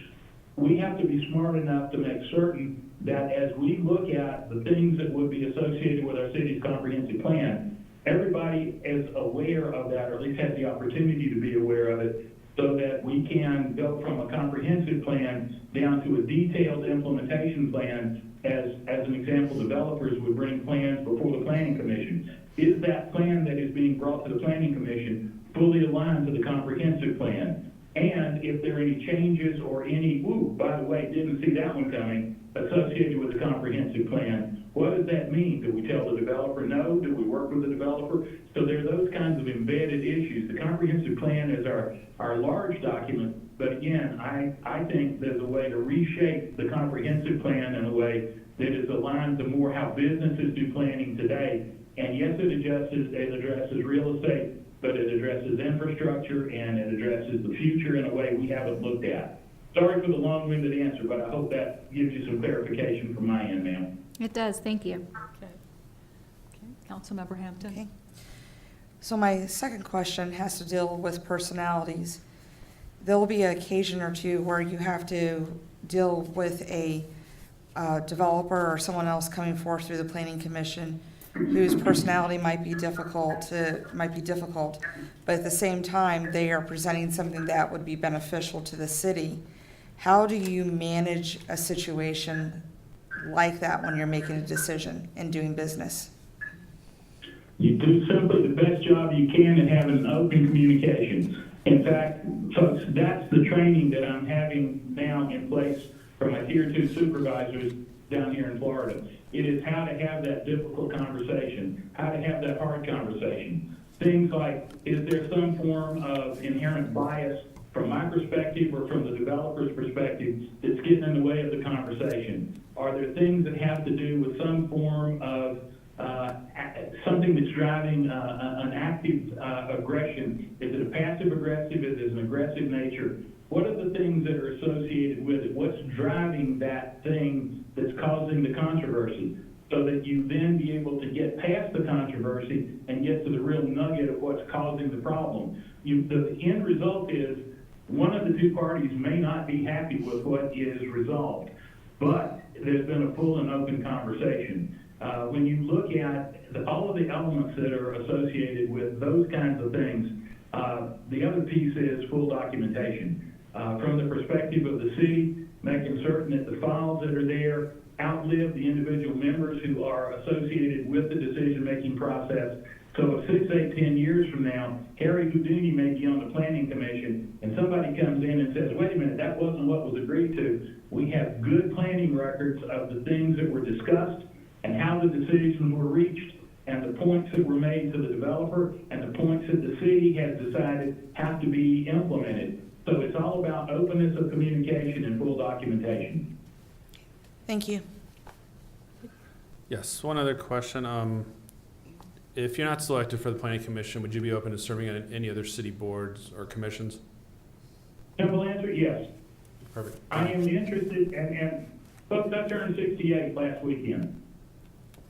We have to be smart enough to make certain that as we look at the things that would be associated with our city's comprehensive plan, everybody is aware of that, or at least has the opportunity to be aware of it, so that we can go from a comprehensive plan down to a detailed implementation plan as as an example, developers would bring plans before the planning commission. Is that plan that is being brought to the planning commission fully aligned to the comprehensive plan? And if there are any changes or any, by the way, didn't see that one coming, associated with the comprehensive plan, what does that mean? Do we tell the developer no? Do we work with the developer? So there are those kinds of embedded issues. The comprehensive plan is our large document, but again, I think there's a way to reshape the comprehensive plan in a way that is aligned to more how businesses do planning today. And yes, it addresses real estate, but it addresses infrastructure and it addresses the future in a way we haven't looked at. Sorry for the long-winded answer, but I hope that gives you some clarification from my end, ma'am. It does, thank you. Okay. Councilmember Hampton? Okay. So my second question has to deal with personalities. There will be an occasion or two where you have to deal with a developer or someone else coming forth through the planning commission whose personality might be difficult, but at the same time, they are presenting something that would be beneficial to the city. How do you manage a situation like that when you're making a decision and doing business? You do simply the best job you can in having open communication. In fact, folks, that's the training that I'm having now in place for my Tier 2 supervisors down here in Florida. It is how to have that difficult conversation, how to have that hard conversation. Things like, is there some form of inherent bias from my perspective or from the developer's perspective that's getting in the way of the conversation? Are there things that have to do with some form of something that's driving an active aggression? Is it a passive aggressive? Is it an aggressive nature? What are the things that are associated with it? What's driving that thing that's causing the controversy? So that you then be able to get past the controversy and get to the real nugget of what's causing the problem. The end result is one of the two parties may not be happy with what is resolved, but there's been a full and open conversation. When you look at all of the elements that are associated with those kinds of things, the other piece is full documentation. From the perspective of the city, making certain that the files that are there outlive the individual members who are associated with the decision-making process. So if 6, 8, 10 years from now, Harry Houdini may be on the planning commission and somebody comes in and says, wait a minute, that wasn't what was agreed to. We have good planning records of the things that were discussed and how the decisions were reached and the points that were made to the developer and the points that the city has decided have to be implemented. So it's all about openness of communication and full documentation. Thank you. Yes, one other question. If you're not selected for the planning commission, would you be open to serving on any other city boards or commissions? Simple answer, yes. Perfect. I am interested, and folks, I turned 68 last weekend.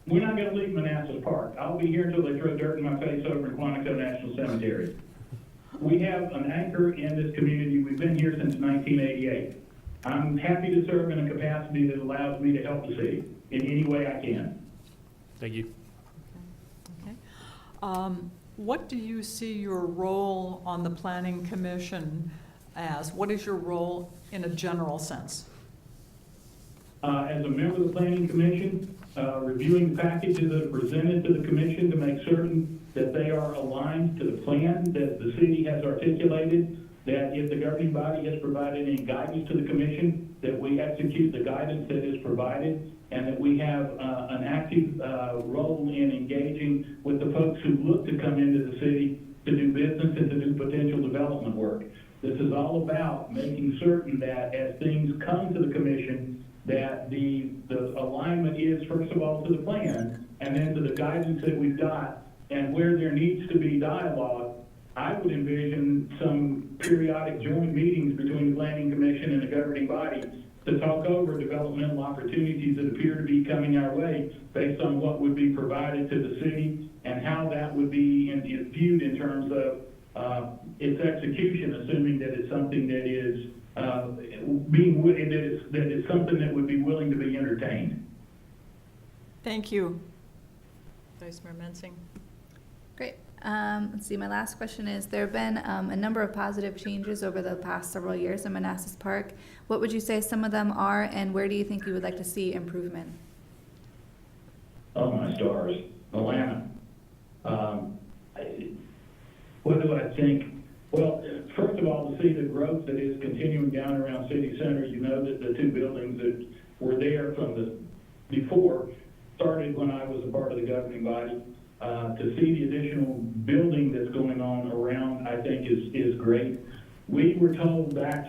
We're not gonna leave Manassas Park. I'll be here until they throw dirt in my face over in Quantico National Cemetery. We have an anchor in this community. We've been here since 1988. I'm happy to serve in a capacity that allows me to help the city in any way I can. Thank you. Okay. What do you see your role on the planning commission as? What is your role in a general sense? As a member of the planning commission, reviewing the packages that are presented to the commission to make certain that they are aligned to the plan that the city has articulated, that if the governing body has provided any guidance to the commission, that we execute the guidance that is provided, and that we have an active role in engaging with the folks who look to come into the city to do business and to do potential development work. This is all about making certain that as things come to the commission, that the alignment is, first of all, to the plan, and then to the guidance that we've got, and where there needs to be dialogue, I would envision some periodic joint meetings between the planning commission and the governing body to talk over developmental opportunities that appear to be coming our way based on what would be provided to the city and how that would be viewed in terms of its execution, assuming that it's something that is that is something that would be willing to be entertained. Thank you. Vice Mayor Mensing. Great. Let's see, my last question is, there have been a number of positive changes over the past several years in Manassas Park. What would you say some of them are, and where do you think you would like to see improvement? Oh, my stars. Atlanta. What do I think? Well, first of all, to see the growth that is continuing down around City Center, you know that the two buildings that were there from the before started when I was a part of the governing body. To see the additional building that's going on around, I think is great. We were told back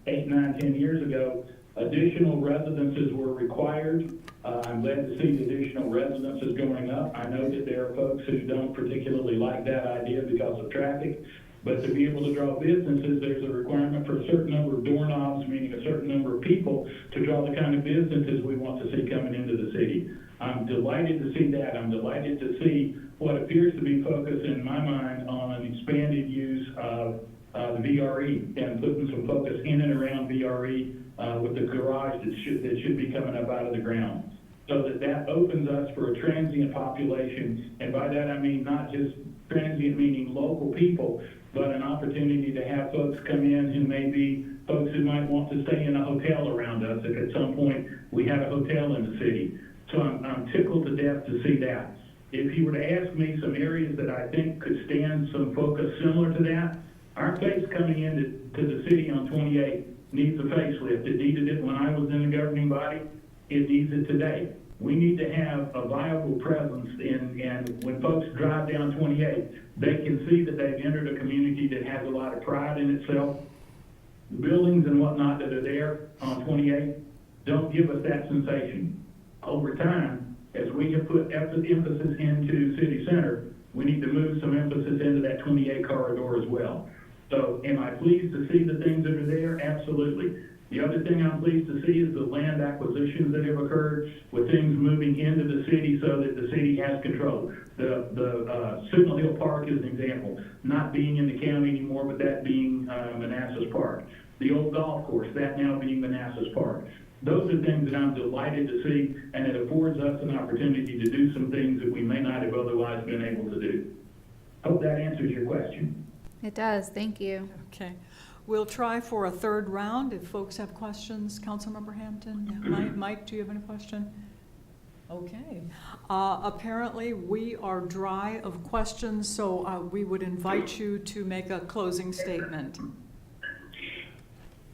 8, 9, 10 years ago, additional residences were required. I'm glad to see the additional residences going up. I know that there are folks who don't particularly like that idea because of traffic, but to be able to draw businesses, there's a requirement for a certain number of doorknobs, meaning a certain number of people, to draw the kind of businesses we want to see coming into the city. I'm delighted to see that. I'm delighted to see what appears to be focused in my mind on an expanded use of the VRE and putting some focus in and around VRE with the garage that should be coming up out of the ground. So that opens us for a transient population, and by that I mean not just transient meaning local people, but an opportunity to have folks come in who may be folks who might want to stay in a hotel around us if at some point we have a hotel in the city. So I'm tickled to death to see that. If you were to ask me some areas that I think could stand some focus similar to that, our face coming into the city on 28 needs a facelift. It needed it when I was in the governing body. It needs it today. We need to have a viable presence and when folks drive down 28, they can see that they've entered a community that has a lot of pride in itself. The buildings and whatnot that are there on 28 don't give us that sensation. Over time, as we have put emphasis into City Center, we need to move some emphasis into that 28 corridor as well. So am I pleased to see the things that are there? Absolutely. The other thing I'm pleased to see is the land acquisitions that have occurred with things moving into the city so that the city has control. The Signal Hill Park is an example, not being in the county anymore, but that being Manassas Park. The old golf course, that now being Manassas Park. Those are things that I'm delighted to see, and it affords us an opportunity to do some things that we may not have otherwise been able to do. Hope that answers your question. It does, thank you. Okay. We'll try for a third round if folks have questions. Councilmember Hampton? Mike, do you have any question? Okay. Apparently, we are dry of questions, so we would invite you to make a closing statement.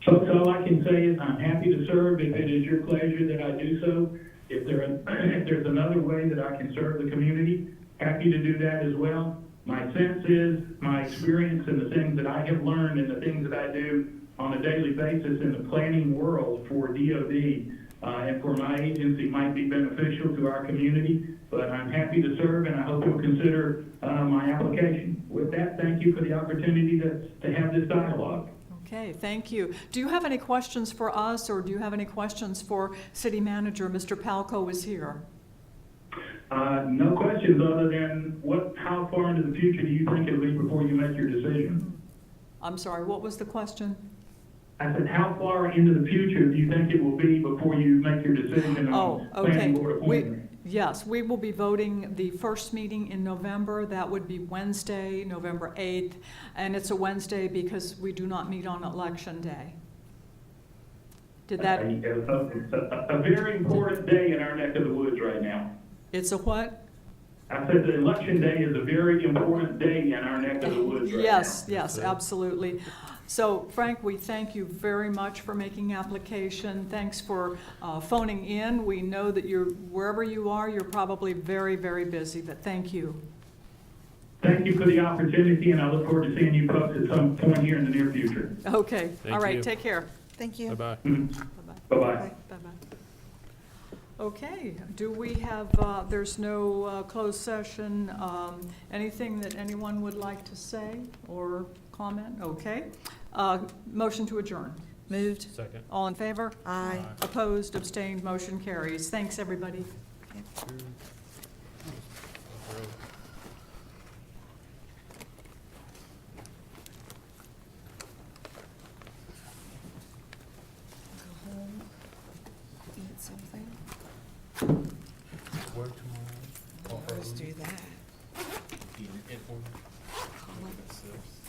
Folks, all I can say is I'm happy to serve if it is your pleasure that I do so. If there's another way that I can serve the community, happy to do that as well. My sense is my experience and the things that I have learned and the things that I do on a daily basis in the planning world for DOD and for my agency might be beneficial to our community, but I'm happy to serve and I hope you'll consider my application. With that, thank you for the opportunity to have this dialogue. Okay, thank you. Do you have any questions for us, or do you have any questions for City Manager? Mr. Palco is here. No questions other than how far into the future do you think it'll be before you make your decision? I'm sorry, what was the question? I said, how far into the future do you think it will be before you make your decision on planning board appointment? Yes, we will be voting the first meeting in November. That would be Wednesday, November 8th, and it's a Wednesday because we do not meet on Election Day. Did that? A very important day in our neck of the woods right now. It's a what? I said the Election Day is a very important day in our neck of the woods right now. Yes, absolutely. So, Frank, we thank you very much for making application. Thanks for phoning in. We know that wherever you are, you're probably very, very busy, but thank you. Thank you for the opportunity, and I look forward to seeing you folks at some point here in the near future. Okay, all right, you. take care. Thank you. Bye-bye. Bye-bye. Bye-bye. Okay, do we have, there's no closed session, anything that anyone would like to say or comment? Okay. Motion to adjourn. Moved. Second. All in favor? Aye. Opposed, abstained, motion carries. Thanks, everybody. Go home, eat something. Work tomorrow. Let's do that. Eating it for me. Call it. Six.